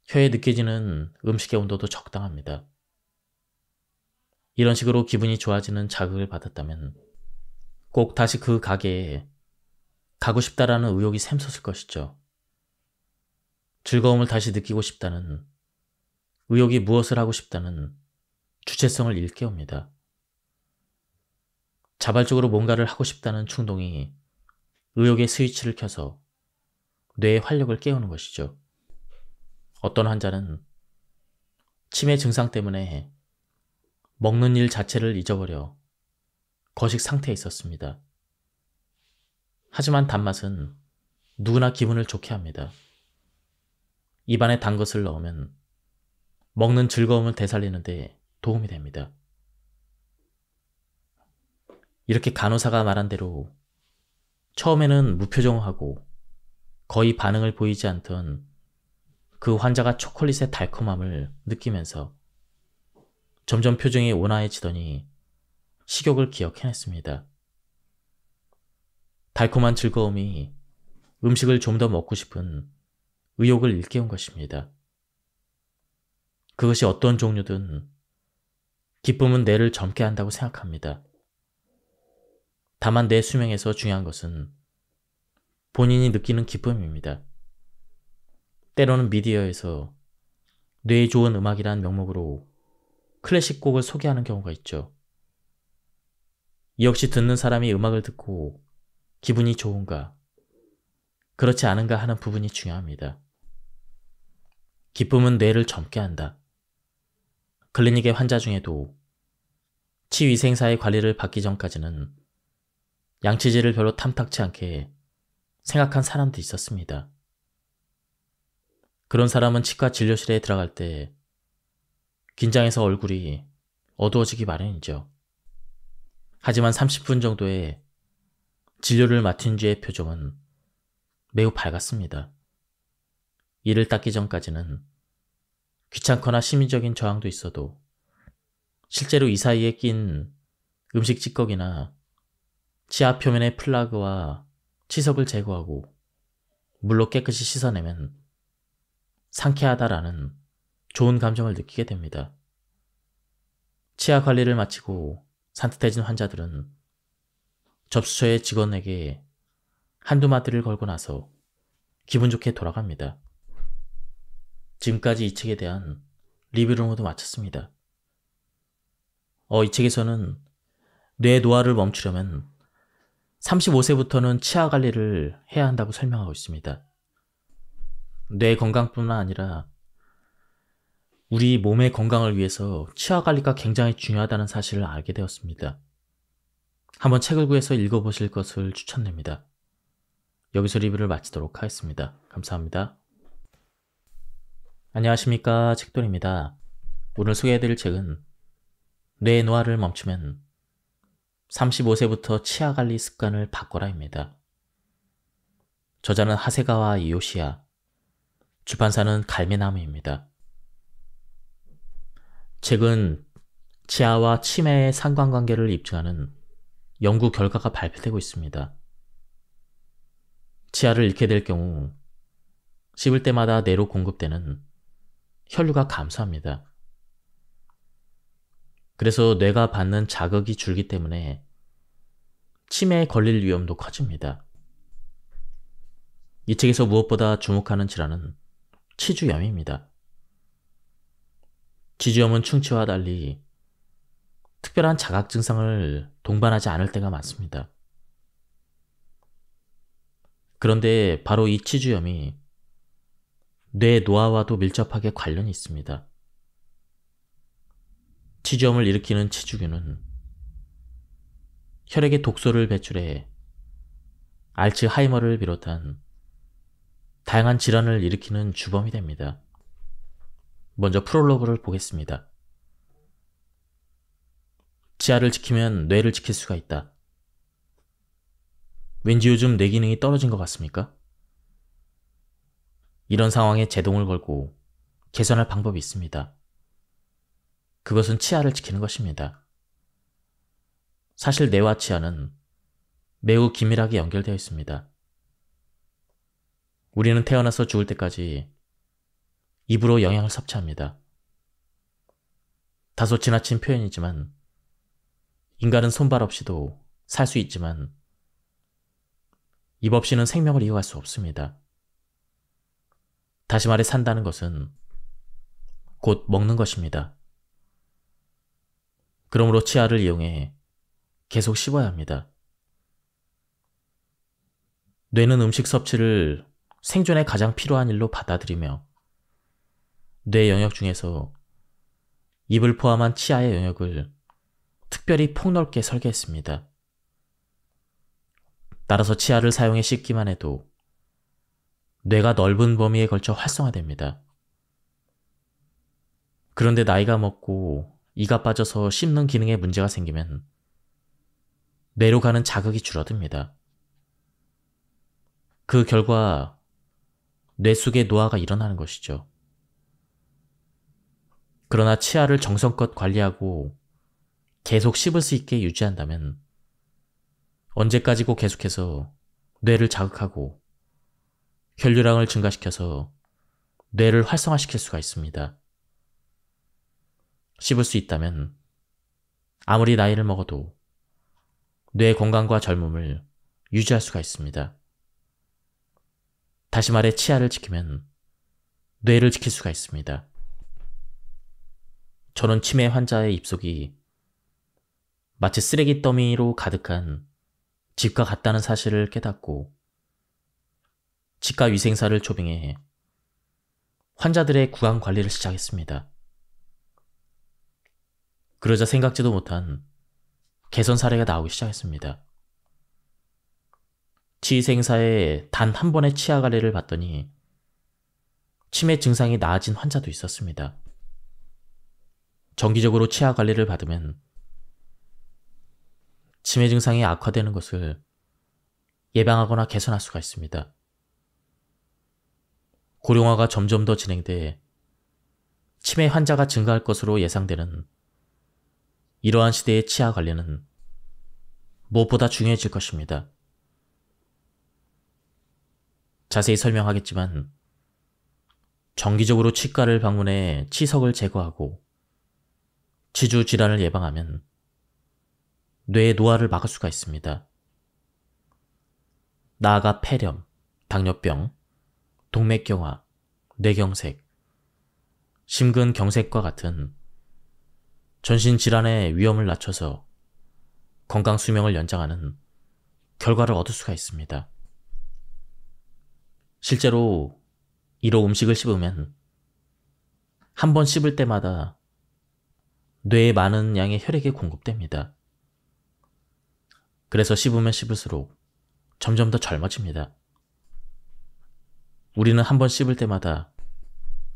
혀에 느껴지는 음식의 온도도 적당합니다. 이런 식으로 기분이 좋아지는 자극을 받았다면 꼭 다시 그 가게에 가고 싶다라는 의욕이 샘솟을 것이죠. 즐거움을 다시 느끼고 싶다는, 의욕이 무엇을 하고 싶다는 주체성을 일깨웁니다. 자발적으로 뭔가를 하고 싶다는 충동이 의욕의 스위치를 켜서 뇌의 활력을 깨우는 것이죠. 어떤 환자는 치매 증상 때문에 먹는 일 자체를 잊어버려 거식 상태에 있었습니다. 하지만 단맛은 누구나 기분을 좋게 합니다. 입안에 단 것을 넣으면 먹는 즐거움을 되살리는데 도움이 됩니다. 이렇게 간호사가 말한 대로 처음에는 무표정하고 거의 반응을 보이지 않던 그 환자가 초콜릿의 달콤함을 느끼면서 점점 표정이 온화해지더니 식욕을 기억해냈습니다. 달콤한 즐거움이 음식을 좀 더 먹고 싶은 의욕을 일깨운 것입니다. 그것이 어떤 종류든 기쁨은 뇌를 젊게 한다고 생각합니다. 다만 뇌 수명에서 중요한 것은 본인이 느끼는 기쁨입니다. 때로는 미디어에서 뇌에 좋은 음악이란 명목으로 클래식 곡을 소개하는 경우가 있죠. 이 역시 듣는 사람이 음악을 듣고 기분이 좋은가, 그렇지 않은가 하는 부분이 중요합니다. 기쁨은 뇌를 젊게 한다. 클리닉의 환자 중에도 치위생사의 관리를 받기 전까지는 양치질을 별로 탐탁치 않게 생각한 사람도 있었습니다. 그런 사람은 치과 진료실에 들어갈 때 긴장해서 얼굴이 어두워지기 마련이죠. 하지만 30분 정도의 진료를 맡은 뒤의 표정은 매우 밝았습니다. 이를 닦기 전까지는 귀찮거나 심리적인 저항도 있어도 실제로 이 사이에 낀 음식 찌꺼기나 치아 표면의 플라그와 치석을 제거하고 물로 깨끗이 씻어내면 상쾌하다라는 좋은 감정을 느끼게 됩니다. 치아 관리를 마치고 산뜻해진 환자들은 접수처의 직원에게 한두 마디를 걸고 나서 기분 좋게 돌아갑니다. 지금까지 이 책에 대한 리뷰를 모두 마쳤습니다. 이 책에서는 뇌 노화를 멈추려면 35세부터는 치아 관리를 해야 한다고 설명하고 있습니다. 뇌 건강뿐만 아니라 우리 몸의 건강을 위해서 치아 관리가 굉장히 중요하다는 사실을 알게 되었습니다. 한번 책을 구해서 읽어보실 것을 추천드립니다. 여기서 리뷰를 마치도록 하겠습니다. 감사합니다. 안녕하십니까, 책돌입니다. 오늘 소개해드릴 책은 뇌 노화를 멈추면 35세부터 치아 관리 습관을 바꿔라입니다. 저자는 하세가와 요시야, 출판사는 갈매나무입니다. 책은 치아와 치매의 상관관계를 입증하는 연구 결과가 발표되고 있습니다. 치아를 잃게 될 경우 씹을 때마다 뇌로 공급되는 혈류가 감소합니다. 그래서 뇌가 받는 자극이 줄기 때문에 치매에 걸릴 위험도 커집니다. 이 책에서 무엇보다 주목하는 질환은 치주염입니다. 치주염은 충치와 달리 특별한 자각 증상을 동반하지 않을 때가 많습니다. 그런데 바로 이 치주염이 뇌 노화와도 밀접하게 관련이 있습니다. 치주염을 일으키는 치주균은 혈액에 독소를 배출해 알츠하이머를 비롯한 다양한 질환을 일으키는 주범이 됩니다. 먼저 프롤로그를 보겠습니다. 치아를 지키면 뇌를 지킬 수가 있다. 왠지 요즘 뇌 기능이 떨어진 것 같습니까? 이런 상황에 제동을 걸고 개선할 방법이 있습니다. 그것은 치아를 지키는 것입니다. 사실 뇌와 치아는 매우 긴밀하게 연결되어 있습니다. 우리는 태어나서 죽을 때까지 입으로 영양을 섭취합니다. 다소 지나친 표현이지만 인간은 손발 없이도 살 수 있지만 입 없이는 생명을 이어갈 수 없습니다. 다시 말해 산다는 것은 곧 먹는 것입니다. 그러므로 치아를 이용해 계속 씹어야 합니다. 뇌는 음식 섭취를 생존에 가장 필요한 일로 받아들이며 뇌 영역 중에서 입을 포함한 치아의 영역을 특별히 폭넓게 설계했습니다. 따라서 치아를 사용해 씹기만 해도 뇌가 넓은 범위에 걸쳐 활성화됩니다. 그런데 나이가 먹고 이가 빠져서 씹는 기능에 문제가 생기면 뇌로 가는 자극이 줄어듭니다. 그 결과 뇌 속에 노화가 일어나는 것이죠. 그러나 치아를 정성껏 관리하고 계속 씹을 수 있게 유지한다면 언제까지고 계속해서 뇌를 자극하고 혈류량을 증가시켜서 뇌를 활성화시킬 수가 있습니다. 씹을 수 있다면 아무리 나이를 먹어도 뇌 건강과 젊음을 유지할 수가 있습니다. 다시 말해 치아를 지키면 뇌를 지킬 수가 있습니다. 저는 치매 환자의 입속이 마치 쓰레기 더미로 가득한 집과 같다는 사실을 깨닫고 치과 위생사를 초빙해 환자들의 구강 관리를 시작했습니다. 그러자 생각지도 못한 개선 사례가 나오기 시작했습니다. 치의생사에 단 한 번의 치아 관리를 받더니 치매 증상이 나아진 환자도 있었습니다. 정기적으로 치아 관리를 받으면 치매 증상이 악화되는 것을 예방하거나 개선할 수가 있습니다. 고령화가 점점 더 진행돼 치매 환자가 증가할 것으로 예상되는 이러한 시대의 치아 관리는 무엇보다 중요해질 것입니다. 자세히 설명하겠지만 정기적으로 치과를 방문해 치석을 제거하고 치주 질환을 예방하면 뇌의 노화를 막을 수가 있습니다. 나아가 폐렴, 당뇨병, 동맥경화, 뇌경색, 심근경색과 같은 전신 질환의 위험을 낮춰서 건강 수명을 연장하는 결과를 얻을 수가 있습니다. 실제로 이로 음식을 씹으면 한 번 씹을 때마다 뇌에 많은 양의 혈액이 공급됩니다. 그래서 씹으면 씹을수록 점점 더 젊어집니다. 우리는 한 번 씹을 때마다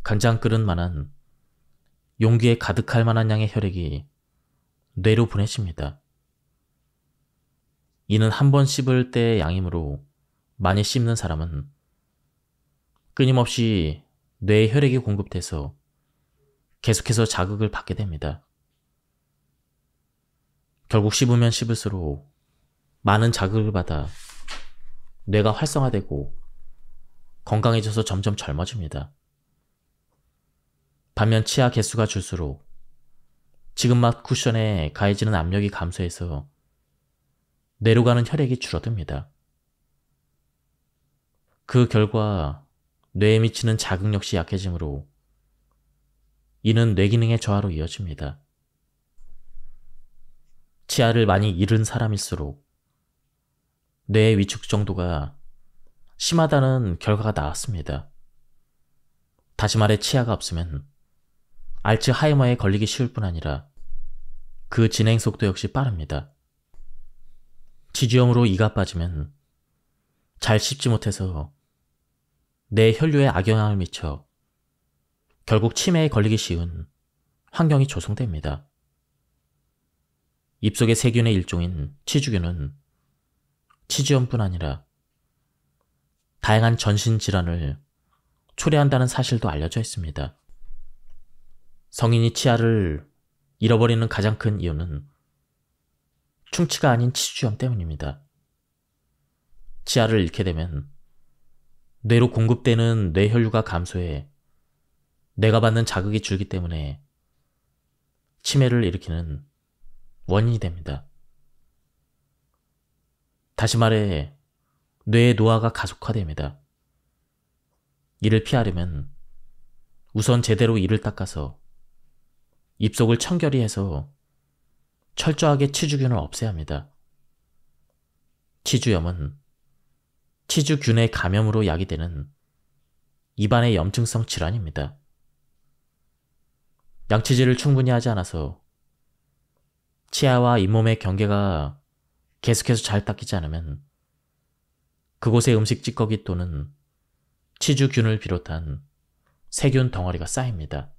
간장 끓은 만한 용기에 가득할 만한 양의 혈액이 뇌로 보내집니다. 이는 한 번 씹을 때의 양이므로 많이 씹는 사람은 끊임없이 뇌에 혈액이 공급돼서 계속해서 자극을 받게 됩니다. 결국 씹으면 씹을수록 많은 자극을 받아 뇌가 활성화되고 건강해져서 점점 젊어집니다. 반면 치아 개수가 줄수록 지금 맛 쿠션에 가해지는 압력이 감소해서 뇌로 가는 혈액이 줄어듭니다. 그 결과 뇌에 미치는 자극 역시 약해지므로 이는 뇌기능의 저하로 이어집니다. 치아를 많이 잃은 사람일수록 뇌의 위축 정도가 심하다는 결과가 나왔습니다. 다시 말해 치아가 없으면 알츠하이머에 걸리기 쉬울 뿐 아니라 그 진행 속도 역시 빠릅니다. 지주염으로 이가 빠지면 잘 씹지 못해서 내 혈류에 악영향을 미쳐 결국 치매에 걸리기 쉬운 환경이 조성됩니다. 입속의 세균의 일종인 치주균은 치주염뿐 아니라 다양한 전신 질환을 초래한다는 사실도 알려져 있습니다. 성인이 치아를 잃어버리는 가장 큰 이유는 충치가 아닌 치주염 때문입니다. 치아를 잃게 되면 뇌로 공급되는 뇌혈류가 감소해 뇌가 받는 자극이 줄기 때문에 치매를 일으키는 원인이 됩니다. 다시 말해 뇌의 노화가 가속화됩니다. 이를 피하려면 우선 제대로 이를 닦아서 입속을 청결히 해서 철저하게 치주균을 없애야 합니다. 치주염은 치주균의 감염으로 야기되는 입안의 염증성 질환입니다. 양치질을 충분히 하지 않아서 치아와 잇몸의 경계가 계속해서 잘 닦이지 않으면 그곳에 음식 찌꺼기 또는 치주균을 비롯한 세균 덩어리가 쌓입니다.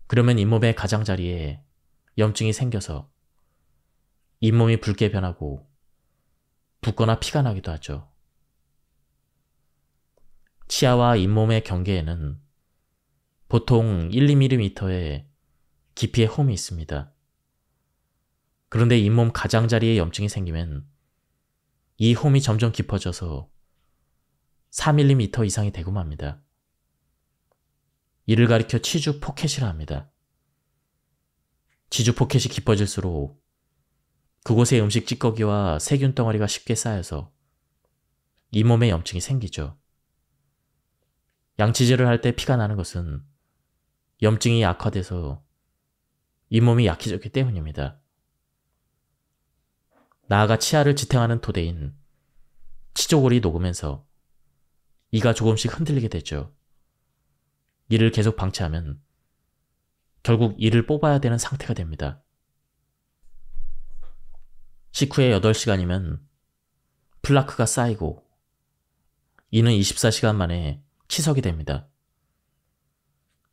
그러면 잇몸의 가장자리에 염증이 생겨서 잇몸이 붉게 변하고 붓거나 피가 나기도 하죠. 치아와 잇몸의 경계에는 보통 1~2mm의 깊이의 홈이 있습니다. 그런데 잇몸 가장자리에 염증이 생기면 이 홈이 점점 깊어져서 4mm 이상이 되고 맙니다. 이를 가리켜 치주 포켓이라 합니다. 치주 포켓이 깊어질수록 그곳에 음식 찌꺼기와 세균 덩어리가 쉽게 쌓여서 잇몸에 염증이 생기죠. 양치질을 할 때 피가 나는 것은 염증이 약화돼서 잇몸이 약해졌기 때문입니다. 나아가 치아를 지탱하는 토대인 치조골이 녹으면서 이가 조금씩 흔들리게 되죠. 이를 계속 방치하면 결국 이를 뽑아야 되는 상태가 됩니다. 식후에 8시간이면 플라크가 쌓이고 이는 24시간 만에 치석이 됩니다.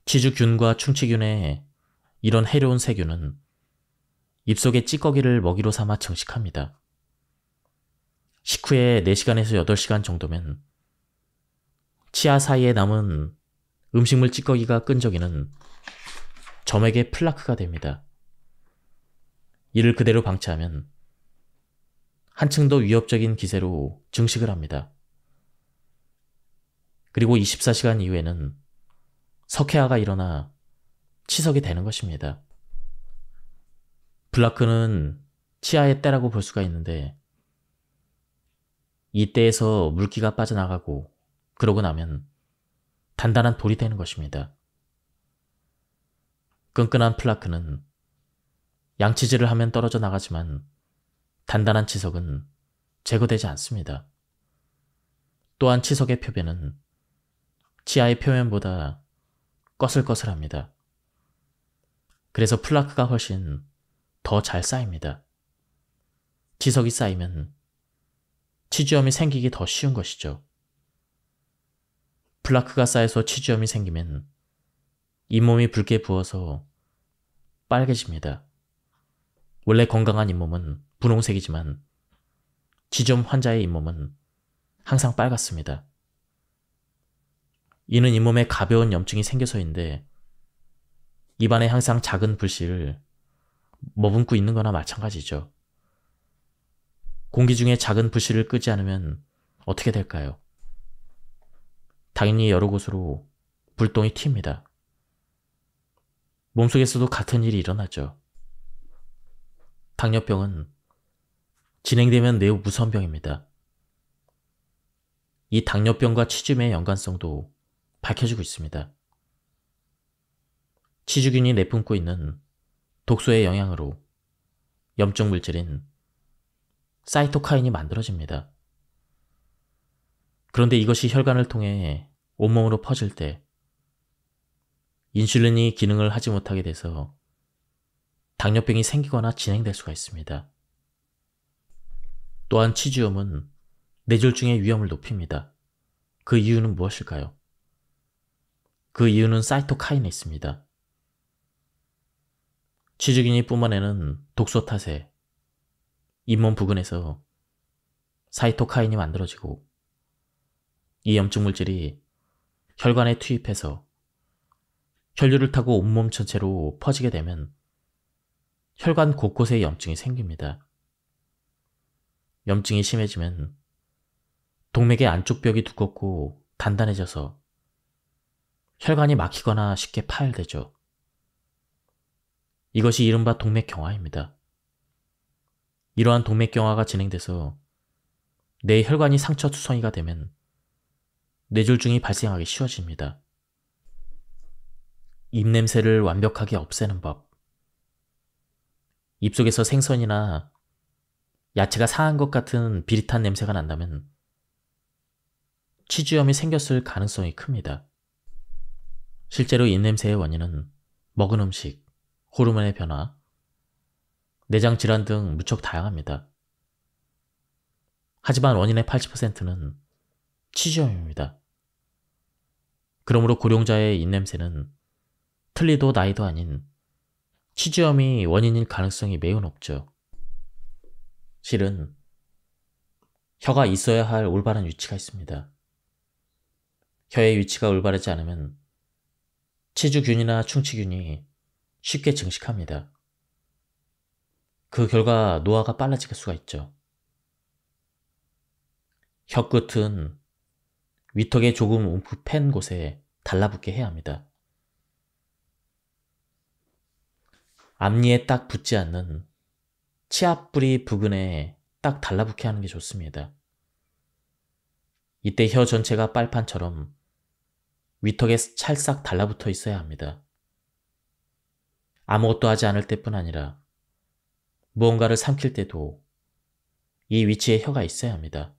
치주균과 충치균의 이런 해로운 세균은 입속의 찌꺼기를 먹이로 삼아 증식합니다. 식후에 4시간에서 8시간 정도면 치아 사이에 남은 음식물 찌꺼기가 끈적이는 점액의 플라크가 됩니다. 이를 그대로 방치하면 한층 더 위협적인 기세로 증식을 합니다. 그리고 24시간 이후에는 석회화가 일어나 치석이 되는 것입니다. 플라크는 치아의 때라고 볼 수가 있는데 이 때에서 물기가 빠져나가고 그러고 나면 단단한 돌이 되는 것입니다. 끈끈한 플라크는 양치질을 하면 떨어져 나가지만 단단한 치석은 제거되지 않습니다. 또한 치석의 표면은 치아의 표면보다 꺼슬꺼슬합니다. 그래서 플라크가 훨씬 더 잘 쌓입니다. 지석이 쌓이면 치주염이 생기기 더 쉬운 것이죠. 플라크가 쌓여서 치주염이 생기면 잇몸이 붉게 부어서 빨개집니다. 원래 건강한 잇몸은 분홍색이지만 치주염 환자의 잇몸은 항상 빨갛습니다. 이는 잇몸에 가벼운 염증이 생겨서인데 입안에 항상 작은 불씨를 머금고 있는 거나 마찬가지죠. 공기 중에 작은 불씨를 끄지 않으면 어떻게 될까요? 당연히 여러 곳으로 불똥이 튑니다. 몸속에서도 같은 일이 일어나죠. 당뇨병은 진행되면 매우 무서운 병입니다. 이 당뇨병과 치주염의 연관성도 밝혀지고 있습니다. 치주균이 내뿜고 있는 독소의 영향으로 염증 물질인 사이토카인이 만들어집니다. 그런데 이것이 혈관을 통해 온몸으로 퍼질 때 인슐린이 기능을 하지 못하게 돼서 당뇨병이 생기거나 진행될 수가 있습니다. 또한 치주염은 뇌졸중의 위험을 높입니다. 그 이유는 무엇일까요? 그 이유는 사이토카인에 있습니다. 치주균이 뿜어내는 독소 탓에 잇몸 부근에서 사이토카인이 만들어지고 이 염증 물질이 혈관에 투입해서 혈류를 타고 온몸 전체로 퍼지게 되면 혈관 곳곳에 염증이 생깁니다. 염증이 심해지면 동맥의 안쪽 벽이 두껍고 단단해져서 혈관이 막히거나 쉽게 파열되죠. 이것이 이른바 동맥경화입니다. 이러한 동맥경화가 진행돼서 뇌 혈관이 상처투성이가 되면 뇌졸중이 발생하기 쉬워집니다. 입냄새를 완벽하게 없애는 법. 입속에서 생선이나 야채가 상한 것 같은 비릿한 냄새가 난다면 치주염이 생겼을 가능성이 큽니다. 실제로 입냄새의 원인은 먹은 음식, 호르몬의 변화, 내장 질환 등 무척 다양합니다. 하지만 원인의 80%는 치주염입니다. 그러므로 고령자의 입냄새는 틀리도 나이도 아닌 치주염이 원인일 가능성이 매우 높죠. 실은 혀가 있어야 할 올바른 위치가 있습니다. 혀의 위치가 올바르지 않으면 치주균이나 충치균이 쉽게 증식합니다. 그 결과 노화가 빨라질 수가 있죠. 혀 끝은 위턱에 조금 움푹 팬 곳에 달라붙게 해야 합니다. 앞니에 딱 붙지 않는 치아뿌리 부근에 딱 달라붙게 하는 게 좋습니다. 이때 혀 전체가 빨판처럼 위턱에 찰싹 달라붙어 있어야 합니다. 아무것도 하지 않을 때뿐 아니라 무언가를 삼킬 때도 이 위치에 혀가 있어야 합니다.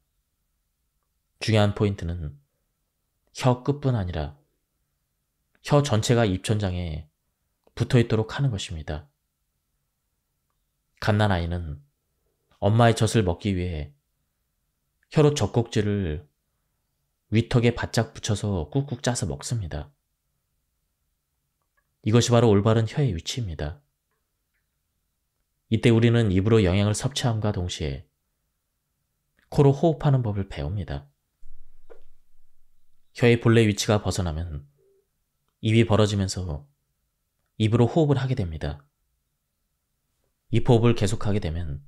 중요한 포인트는 혀 끝뿐 아니라 혀 전체가 입천장에 붙어 있도록 하는 것입니다. 갓난아이는 엄마의 젖을 먹기 위해 혀로 젖꼭지를 위턱에 바짝 붙여서 꾹꾹 짜서 먹습니다. 이것이 바로 올바른 혀의 위치입니다. 이때 우리는 입으로 영양을 섭취함과 동시에 코로 호흡하는 법을 배웁니다. 혀의 본래 위치가 벗어나면 입이 벌어지면서 입으로 호흡을 하게 됩니다. 입호흡을 계속하게 되면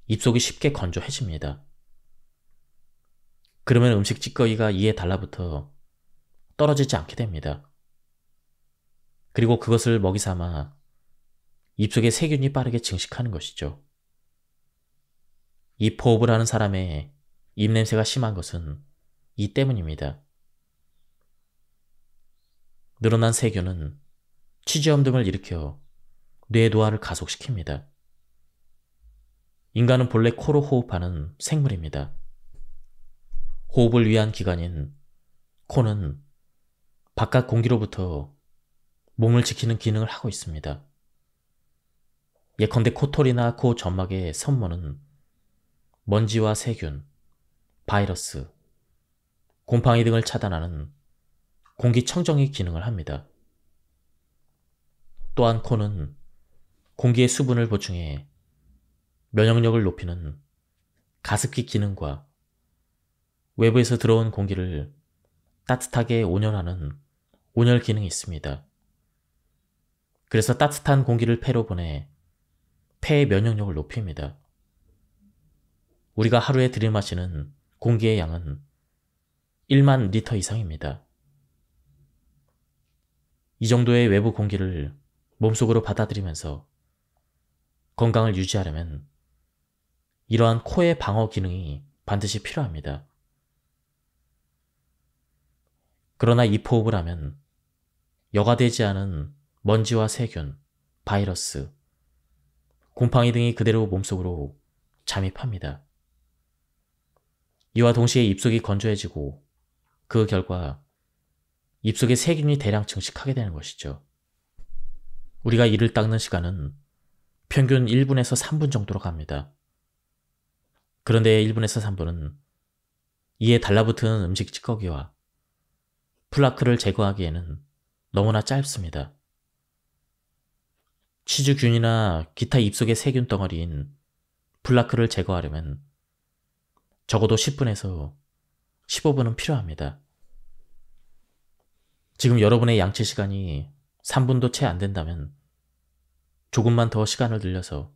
입속이 쉽게 건조해집니다. 그러면 음식 찌꺼기가 이에 달라붙어 떨어지지 않게 됩니다. 그리고 그것을 먹이 삼아 입속에 세균이 빠르게 증식하는 것이죠. 입호흡을 하는 사람의 입냄새가 심한 것은 이 때문입니다. 늘어난 세균은 치주염 등을 일으켜 뇌 노화를 가속시킵니다. 인간은 본래 코로 호흡하는 생물입니다. 호흡을 위한 기관인 코는 바깥 공기로부터 몸을 지키는 기능을 하고 있습니다. 예컨대 코털이나 코 점막의 섬모는 먼지와 세균, 바이러스, 곰팡이 등을 차단하는 공기청정기 기능을 합니다. 또한 코는 공기의 수분을 보충해 면역력을 높이는 가습기 기능과 외부에서 들어온 공기를 따뜻하게 온열하는 온열 기능이 있습니다. 그래서 따뜻한 공기를 폐로 보내 폐의 면역력을 높입니다. 우리가 하루에 들이마시는 공기의 양은 1만 리터 이상입니다. 이 정도의 외부 공기를 몸속으로 받아들이면서 건강을 유지하려면 이러한 코의 방어 기능이 반드시 필요합니다. 그러나 입호흡을 하면 여과되지 않은 먼지와 세균, 바이러스, 곰팡이 등이 그대로 몸속으로 잠입합니다. 이와 동시에 입속이 건조해지고 그 결과 입속에 세균이 대량 증식하게 되는 것이죠. 우리가 이를 닦는 시간은 평균 1분에서 3분 정도로 갑니다. 그런데 1분에서 3분은 이에 달라붙은 음식 찌꺼기와 플라크를 제거하기에는 너무나 짧습니다. 치주균이나 기타 입속의 세균 덩어리인 플라크를 제거하려면 적어도 10분에서 15분은 필요합니다. 지금 여러분의 양치 시간이 3분도 채 안 된다면 조금만 더 시간을 늘려서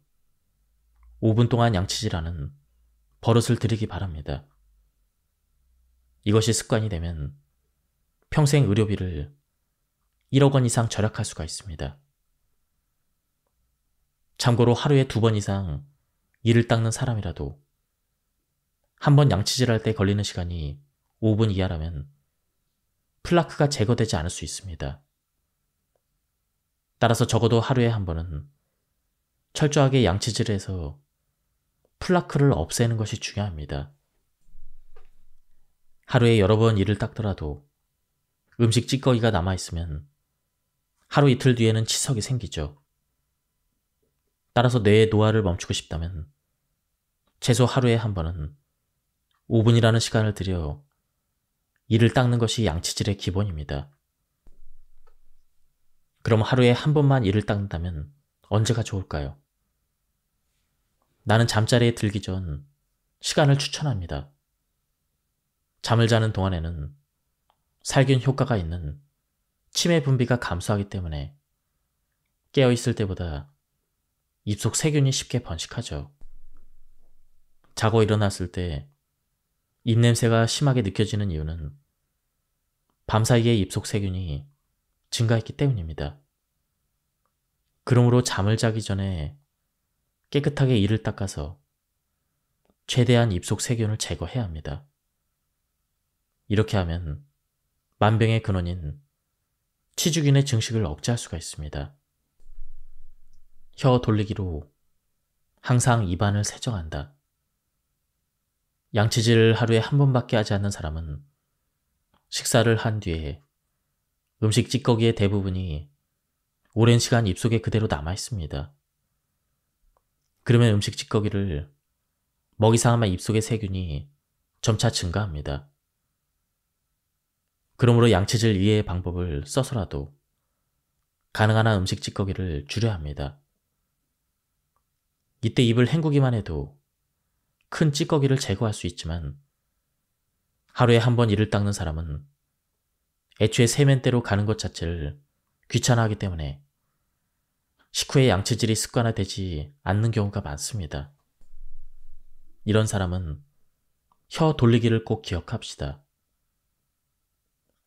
5분 동안 양치질하는 버릇을 들이기 바랍니다. 이것이 습관이 되면 평생 의료비를 1억 원 이상 절약할 수가 있습니다. 참고로 하루에 2번 이상 이를 닦는 사람이라도 한 번 양치질할 때 걸리는 시간이 5분 이하라면 플라크가 제거되지 않을 수 있습니다. 따라서 적어도 하루에 한 번은 철저하게 양치질을 해서 플라크를 없애는 것이 중요합니다. 하루에 여러 번 이를 닦더라도 음식 찌꺼기가 남아있으면 하루 이틀 뒤에는 치석이 생기죠. 따라서 뇌의 노화를 멈추고 싶다면 최소 하루에 한 번은 5분이라는 시간을 들여 이를 닦는 것이 양치질의 기본입니다. 그럼 하루에 한 번만 이를 닦는다면 언제가 좋을까요? 나는 잠자리에 들기 전 시간을 추천합니다. 잠을 자는 동안에는 살균 효과가 있는 치매 분비가 감소하기 때문에 깨어있을 때보다 입속 세균이 쉽게 번식하죠. 자고 일어났을 때 입냄새가 심하게 느껴지는 이유는 밤사이에 입속 세균이 증가했기 때문입니다. 그러므로 잠을 자기 전에 깨끗하게 이를 닦아서 최대한 입속 세균을 제거해야 합니다. 이렇게 하면 만병의 근원인 치주균의 증식을 억제할 수가 있습니다. 혀 돌리기로 항상 입안을 세정한다. 양치질을 하루에 한 번밖에 하지 않는 사람은 식사를 한 뒤에 음식 찌꺼기의 대부분이 오랜 시간 입속에 그대로 남아 있습니다. 그러면 음식 찌꺼기를 먹이 삼아 입속의 세균이 점차 증가합니다. 그러므로 양치질 이외의 방법을 써서라도 가능한 한 음식 찌꺼기를 줄여야 합니다. 이때 입을 헹구기만 해도 큰 찌꺼기를 제거할 수 있지만 하루에 한 번 이를 닦는 사람은 애초에 세면대로 가는 것 자체를 귀찮아하기 때문에 식후에 양치질이 습관화되지 않는 경우가 많습니다. 이런 사람은 혀 돌리기를 꼭 기억합시다.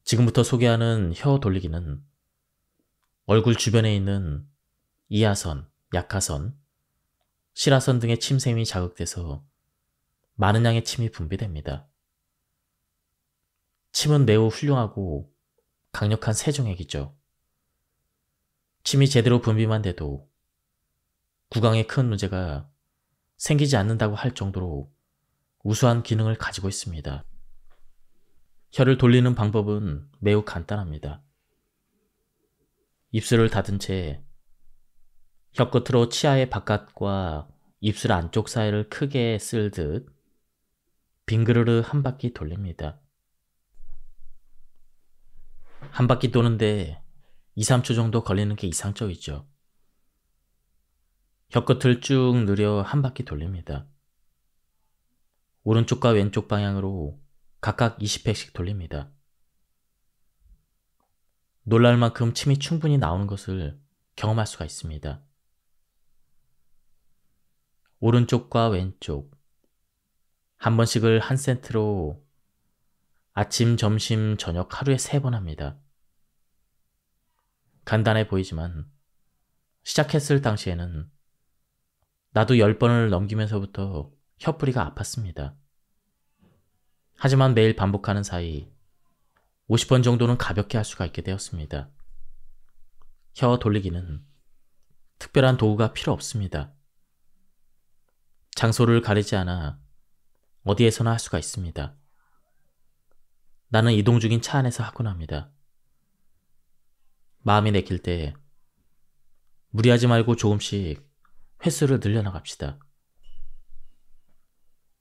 지금부터 소개하는 혀 돌리기는 얼굴 주변에 있는 이하선, 약하선, 실하선 등의 침샘이 자극돼서 많은 양의 침이 분비됩니다. 침은 매우 훌륭하고 강력한 세정액이죠. 침이 제대로 분비만 돼도 구강에 큰 문제가 생기지 않는다고 할 정도로 우수한 기능을 가지고 있습니다. 혀를 돌리는 방법은 매우 간단합니다. 입술을 닫은 채 혀끝으로 치아의 바깥과 입술 안쪽 사이를 크게 쓸듯 빙그르르 한 바퀴 돌립니다. 한 바퀴 도는데 2, 3초 정도 걸리는 게 이상적이죠. 혀끝을 쭉 늘려 한 바퀴 돌립니다. 오른쪽과 왼쪽 방향으로 각각 20회씩 돌립니다. 놀랄 만큼 침이 충분히 나오는 것을 경험할 수가 있습니다. 오른쪽과 왼쪽 한 번씩을 한 세트로 아침, 점심, 저녁 하루에 3번 합니다. 간단해 보이지만 시작했을 당시에는 나도 10번을 넘기면서부터 혀뿌리가 아팠습니다. 하지만 매일 반복하는 사이 50번 정도는 가볍게 할 수가 있게 되었습니다. 혀 돌리기는 특별한 도구가 필요 없습니다. 장소를 가리지 않아 어디에서나 할 수가 있습니다. 나는 이동 중인 차 안에서 하곤 합니다. 마음이 내킬 때 무리하지 말고 조금씩 횟수를 늘려나갑시다.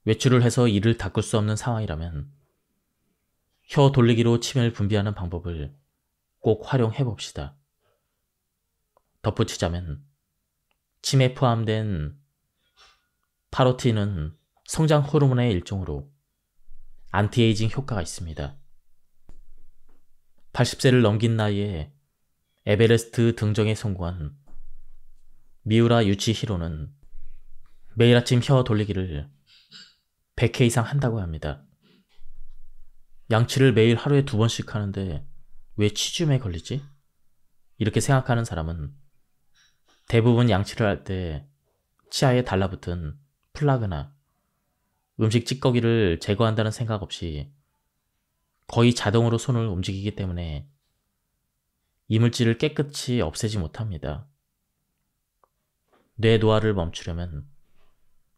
외출을 해서 이를 닦을 수 없는 상황이라면 혀 돌리기로 침을 분비하는 방법을 꼭 활용해 봅시다. 덧붙이자면 침에 포함된 파로틴은 성장 호르몬의 일종으로 안티에이징 효과가 있습니다. 80세를 넘긴 나이에 에베레스트 등정에 성공한 미우라 유치히로는 매일 아침 혀 돌리기를 100회 이상 한다고 합니다. 양치를 매일 하루에 2번씩 하는데 왜 치주에 걸리지? 이렇게 생각하는 사람은 대부분 양치를 할 때 치아에 달라붙은 플라그나 음식 찌꺼기를 제거한다는 생각 없이 거의 자동으로 손을 움직이기 때문에 이물질을 깨끗이 없애지 못합니다. 뇌 노화를 멈추려면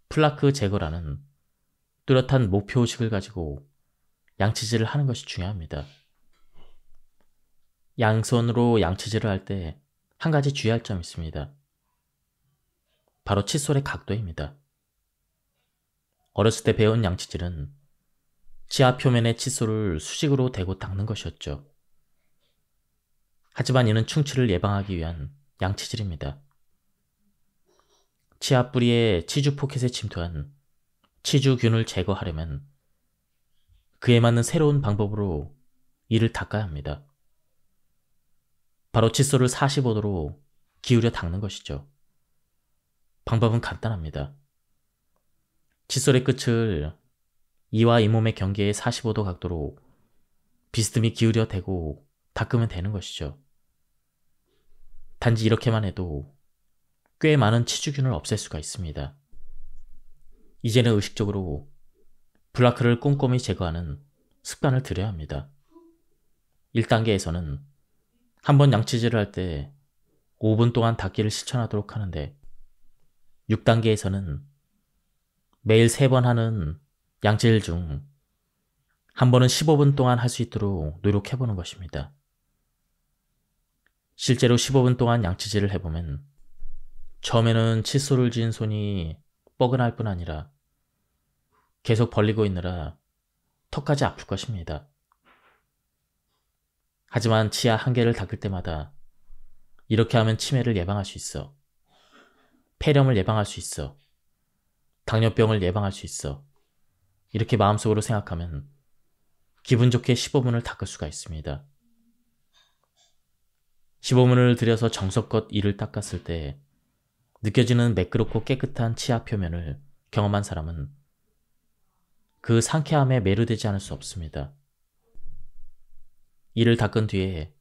플라크 제거라는 뚜렷한 목표의식을 가지고 양치질을 하는 것이 중요합니다. 양손으로 양치질을 할 때 한 가지 주의할 점이 있습니다. 바로 칫솔의 각도입니다. 어렸을 때 배운 양치질은 치아 표면에 칫솔을 수직으로 대고 닦는 것이었죠. 하지만 이는 충치를 예방하기 위한 양치질입니다. 치아 뿌리에 치주 포켓에 침투한 치주균을 제거하려면 그에 맞는 새로운 방법으로 이를 닦아야 합니다. 바로 칫솔을 45도로 기울여 닦는 것이죠. 방법은 간단합니다. 칫솔의 끝을 이와 잇몸의 경계에 45도 각도로 비스듬히 기울여 대고 닦으면 되는 것이죠. 단지 이렇게만 해도 꽤 많은 치주균을 없앨 수가 있습니다. 이제는 의식적으로 플라크를 꼼꼼히 제거하는 습관을 들여야 합니다. 1단계에서는 한번 양치질을 할 때 5분 동안 닦기를 실천하도록 하는데 6단계에서는 매일 3번 하는 양치질 중 한 번은 15분 동안 할 수 있도록 노력해보는 것입니다. 실제로 15분 동안 양치질을 해보면 처음에는 칫솔을 쥔 손이 뻐근할 뿐 아니라 계속 벌리고 있느라 턱까지 아플 것입니다. 하지만 치아 한 개를 닦을 때마다 이렇게 하면 치매를 예방할 수 있어. 폐렴을 예방할 수 있어. 당뇨병을 예방할 수 있어. 이렇게 마음속으로 생각하면 기분 좋게 15분을 닦을 수가 있습니다. 15분을 들여서 정성껏 이를 닦았을 때 느껴지는 매끄럽고 깨끗한 치아 표면을 경험한 사람은 그 상쾌함에 매료되지 않을 수 없습니다. 이를 닦은 뒤에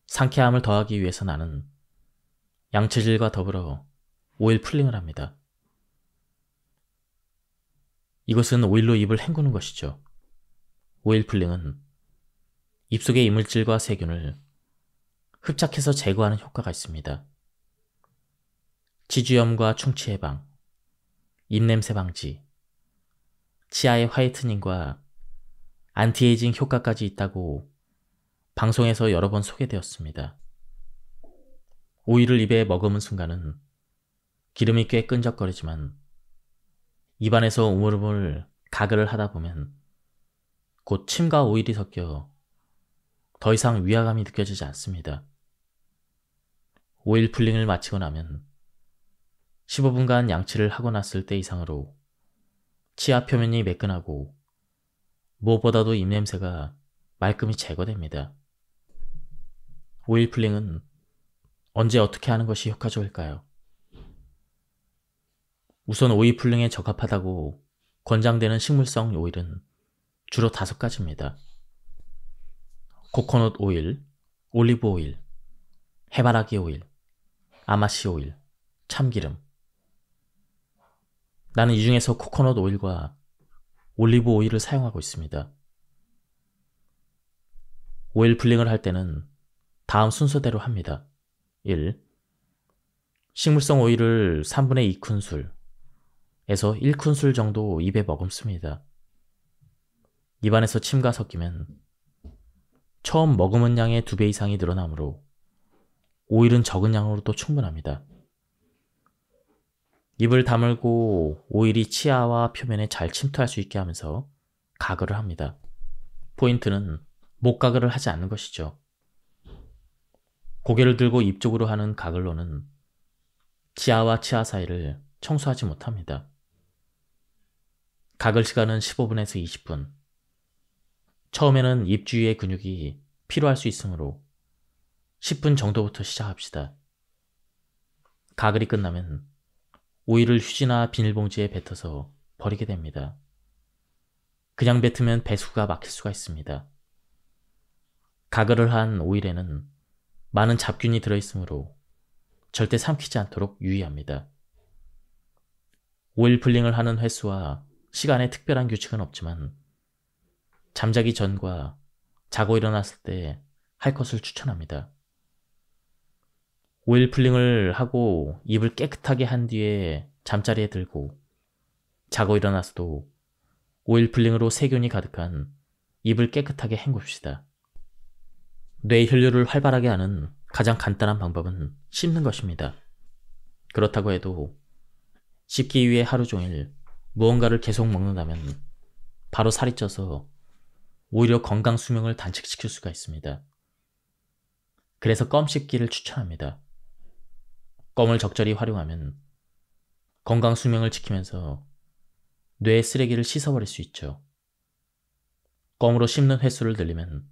상쾌함을 더하기 위해서 나는 양치질과 더불어 오일 풀링을 합니다. 이것은 오일로 입을 헹구는 것이죠. 오일 풀링은 입속의 이물질과 세균을 흡착해서 제거하는 효과가 있습니다. 치주염과 충치 예방, 입냄새 방지, 치아의 화이트닝과 안티에이징 효과까지 있다고 방송에서 여러 번 소개되었습니다. 오이를 입에 머금은 순간은 기름이 꽤 끈적거리지만 입안에서 우물우물 가글을 하다 보면 곧 침과 오일이 섞여 더 이상 위화감이 느껴지지 않습니다. 오일 풀링을 마치고 나면 15분간 양치를 하고 났을 때 이상으로 치아 표면이 매끈하고 무엇보다도 입냄새가 말끔히 제거됩니다. 오일 풀링은 언제 어떻게 하는 것이 효과적일까요? 우선 오일 풀링에 적합하다고 권장되는 식물성 오일은 주로 5가지입니다. 코코넛 오일, 올리브 오일, 해바라기 오일, 아마씨 오일, 참기름. 나는 이 중에서 코코넛 오일과 올리브 오일을 사용하고 있습니다. 오일 풀링을 할 때는 다음 순서대로 합니다. 1. 식물성 오일을 3분의 2큰술에서 1큰술 정도 입에 머금습니다. 입안에서 침과 섞이면 처음 머금은 양의 2배 이상이 늘어나므로 오일은 적은 양으로도 충분합니다. 입을 다물고 오일이 치아와 표면에 잘 침투할 수 있게 하면서 가글을 합니다. 포인트는 목 가글을 하지 않는 것이죠. 고개를 들고 입 쪽으로 하는 가글로는 치아와 치아 사이를 청소하지 못합니다. 가글 시간은 15분에서 20분. 처음에는 입 주위의 근육이 필요할 수 있으므로 10분 정도부터 시작합시다. 가글이 끝나면 오일을 휴지나 비닐봉지에 뱉어서 버리게 됩니다. 그냥 뱉으면 배수구가 막힐 수가 있습니다. 가글을 한 오일에는 많은 잡균이 들어있으므로 절대 삼키지 않도록 유의합니다. 오일 풀링을 하는 횟수와 시간에 특별한 규칙은 없지만 잠자기 전과 자고 일어났을 때 할 것을 추천합니다. 오일 풀링을 하고 입을 깨끗하게 한 뒤에 잠자리에 들고 자고 일어나서도 오일 풀링으로 세균이 가득한 입을 깨끗하게 헹굽시다. 뇌 혈류를 활발하게 하는 가장 간단한 방법은 씹는 것입니다. 그렇다고 해도 씹기 위해 하루 종일 무언가를 계속 먹는다면 바로 살이 쪄서 오히려 건강 수명을 단축시킬 수가 있습니다. 그래서 껌 씹기를 추천합니다. 껌을 적절히 활용하면 건강 수명을 지키면서 뇌의 쓰레기를 씻어버릴 수 있죠. 껌으로 씹는 횟수를 늘리면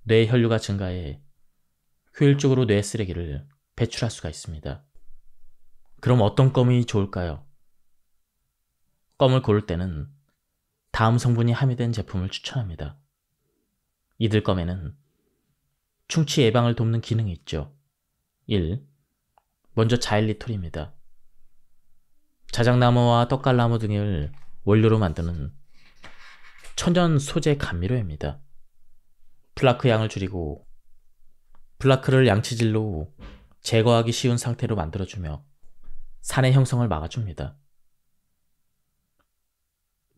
뇌의 혈류가 증가해 효율적으로 뇌 쓰레기를 배출할 수가 있습니다. 그럼 어떤 껌이 좋을까요? 껌을 고를 때는 다음 성분이 함유된 제품을 추천합니다. 이들 껌에는 충치 예방을 돕는 기능이 있죠. 1. 먼저 자일리톨입니다. 자작나무와 떡갈나무 등을 원료로 만드는 천연 소재 감미료입니다. 플라크 양을 줄이고 플라크를 양치질로 제거하기 쉬운 상태로 만들어주며 산의 형성을 막아줍니다.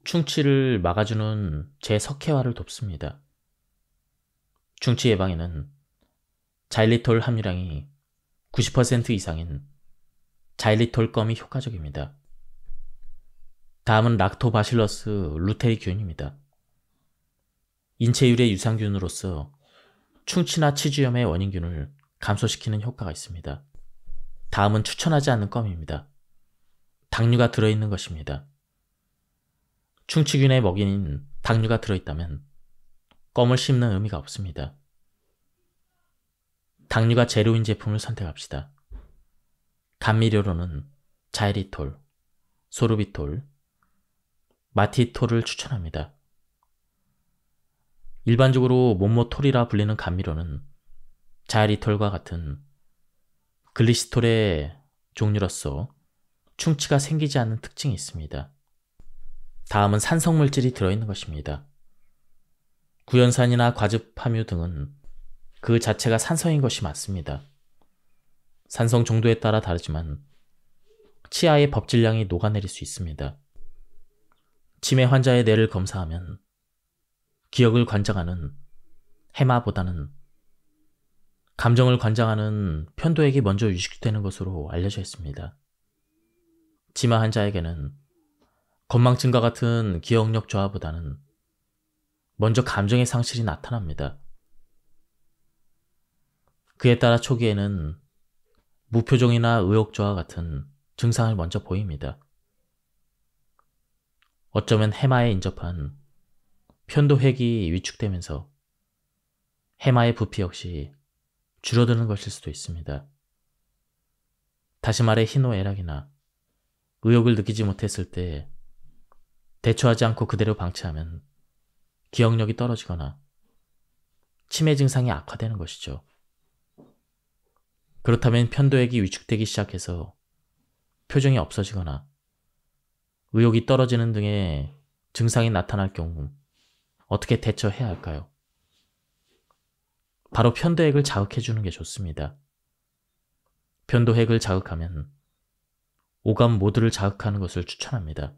충치를 막아주는 제석회화를 돕습니다. 충치 예방에는 자일리톨 함유량이 90% 이상인 자일리톨 껌이 효과적입니다. 다음은 락토바실러스 루테리균입니다. 인체율의 유산균으로서 충치나 치주염의 원인균을 감소시키는 효과가 있습니다. 다음은 추천하지 않는 껌입니다. 당류가 들어있는 것입니다. 충치균의 먹이인 당류가 들어있다면 껌을 씹는 의미가 없습니다. 당류가 제로인 제품을 선택합시다. 감미료로는 자이리톨, 소르비톨, 마티톨을 추천합니다. 일반적으로 몬모톨이라 불리는 감미료는 자이리톨과 같은 글리시톨의 종류로서 충치가 생기지 않는 특징이 있습니다. 다음은 산성물질이 들어있는 것입니다. 구연산이나 과즙 함유 등은 그 자체가 산성인 것이 맞습니다. 산성 정도에 따라 다르지만 치아의 법질량이 녹아내릴 수 있습니다. 치매 환자의 뇌를 검사하면 기억을 관장하는 해마보다는 감정을 관장하는 편도액이 먼저 위축되는 것으로 알려져 있습니다. 치마 환자에게는 건망증과 같은 기억력 저하보다는 먼저 감정의 상실이 나타납니다. 그에 따라 초기에는 무표정이나 의욕 저하 같은 증상을 먼저 보입니다. 어쩌면 해마에 인접한 편도핵이 위축되면서 해마의 부피 역시 줄어드는 것일 수도 있습니다. 다시 말해 희노애락이나 의욕을 느끼지 못했을 때 대처하지 않고 그대로 방치하면 기억력이 떨어지거나 치매 증상이 악화되는 것이죠. 그렇다면 편도액이 위축되기 시작해서 표정이 없어지거나 의욕이 떨어지는 등의 증상이 나타날 경우 어떻게 대처해야 할까요? 바로 편도액을 자극해주는 게 좋습니다. 편도핵을 자극하면 오감 모두를 자극하는 것을 추천합니다.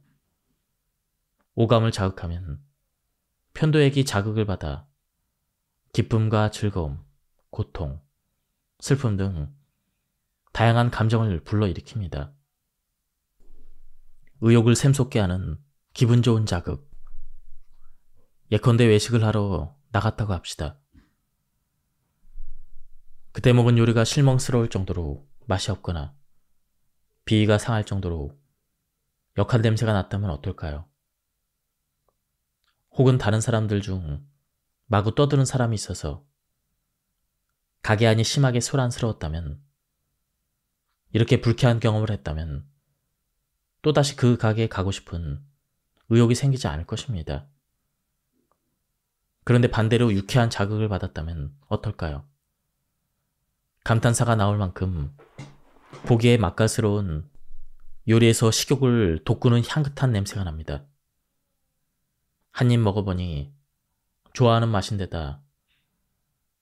오감을 자극하면 편도액이 자극을 받아 기쁨과 즐거움, 고통, 슬픔 등 다양한 감정을 불러일으킵니다. 의욕을 샘솟게 하는 기분 좋은 자극. 예컨대 외식을 하러 나갔다고 합시다. 그때 먹은 요리가 실망스러울 정도로 맛이 없거나 비위가 상할 정도로 역한 냄새가 났다면 어떨까요? 혹은 다른 사람들 중 마구 떠드는 사람이 있어서 가게 안이 심하게 소란스러웠다면, 이렇게 불쾌한 경험을 했다면 또다시 그 가게에 가고 싶은 의욕이 생기지 않을 것입니다. 그런데 반대로 유쾌한 자극을 받았다면 어떨까요? 감탄사가 나올 만큼 보기에 맛깔스러운 요리에서 식욕을 돋구는 향긋한 냄새가 납니다. 한 입 먹어보니 좋아하는 맛인데다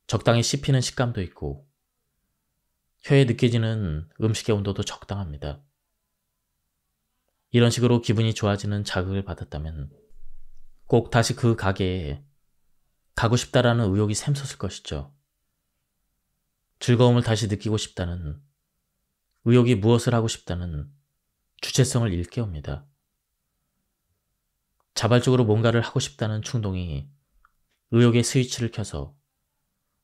적당히 씹히는 식감도 있고 혀에 느껴지는 음식의 온도도 적당합니다. 이런 식으로 기분이 좋아지는 자극을 받았다면 꼭 다시 그 가게에 가고 싶다라는 의욕이 샘솟을 것이죠. 즐거움을 다시 느끼고 싶다는, 의욕이 무엇을 하고 싶다는 주체성을 일깨웁니다. 자발적으로 뭔가를 하고 싶다는 충동이 의욕의 스위치를 켜서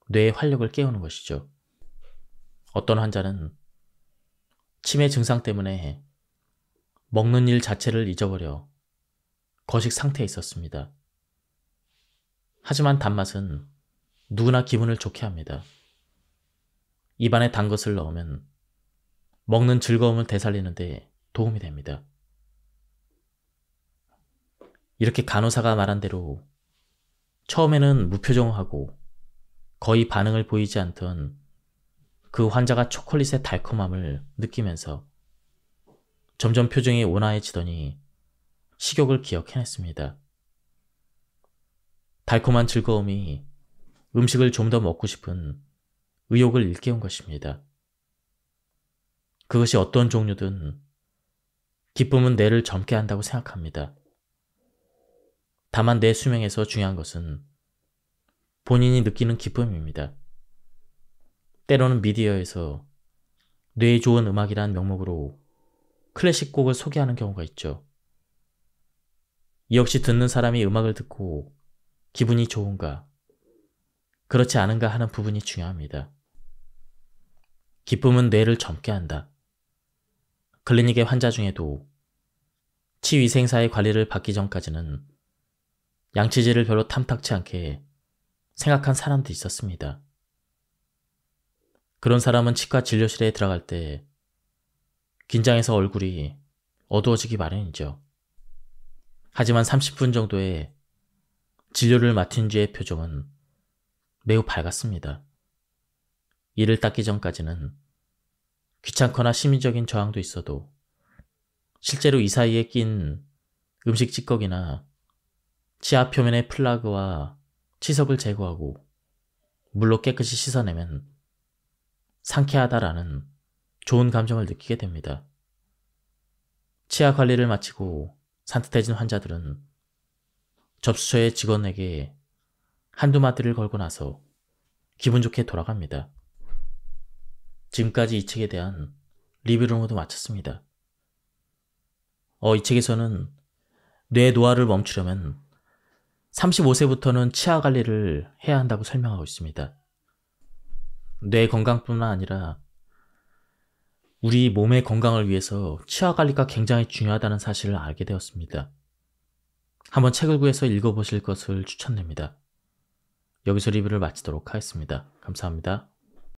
뇌의 활력을 깨우는 것이죠. 어떤 환자는 치매 증상 때문에 먹는 일 자체를 잊어버려 거식 상태에 있었습니다. 하지만 단맛은 누구나 기분을 좋게 합니다. 입안에 단 것을 넣으면 먹는 즐거움을 되살리는데 도움이 됩니다. 이렇게 간호사가 말한 대로 처음에는 무표정하고 거의 반응을 보이지 않던 그 환자가 초콜릿의 달콤함을 느끼면서 점점 표정이 온화해지더니 식욕을 기억해냈습니다. 달콤한 즐거움이 음식을 좀 더 먹고 싶은 의욕을 일깨운 것입니다. 그것이 어떤 종류든 기쁨은 뇌를 젊게 한다고 생각합니다. 다만 내 수명에서 중요한 것은 본인이 느끼는 기쁨입니다. 때로는 미디어에서 뇌에 좋은 음악이란 명목으로 클래식 곡을 소개하는 경우가 있죠. 이 역시 듣는 사람이 음악을 듣고 기분이 좋은가, 그렇지 않은가 하는 부분이 중요합니다. 기쁨은 뇌를 젊게 한다. 클리닉의 환자 중에도 치위생사의 관리를 받기 전까지는 양치질을 별로 탐탁치 않게 생각한 사람도 있었습니다. 그런 사람은 치과 진료실에 들어갈 때 긴장해서 얼굴이 어두워지기 마련이죠. 하지만 30분 정도의 진료를 맡은 뒤의 표정은 매우 밝았습니다. 이를 닦기 전까지는 귀찮거나 심리적인 저항도 있어도 실제로 이 사이에 낀 음식 찌꺼기나 치아 표면의 플라그와 치석을 제거하고 물로 깨끗이 씻어내면 상쾌하다라는 좋은 감정을 느끼게 됩니다. 치아 관리를 마치고 산뜻해진 환자들은 접수처의 직원에게 한두 마디를 걸고 나서 기분 좋게 돌아갑니다. 지금까지 이 책에 대한 리뷰를 모두 마쳤습니다. 이 책에서는 뇌 노화를 멈추려면 35세부터는 치아 관리를 해야 한다고 설명하고 있습니다. 뇌 건강뿐만 아니라 우리 몸의 건강을 위해서 치아 관리가 굉장히 중요하다는 사실을 알게 되었습니다. 한번 책을 구해서 읽어보실 것을 추천드립니다. 여기서 리뷰를 마치도록 하겠습니다. 감사합니다.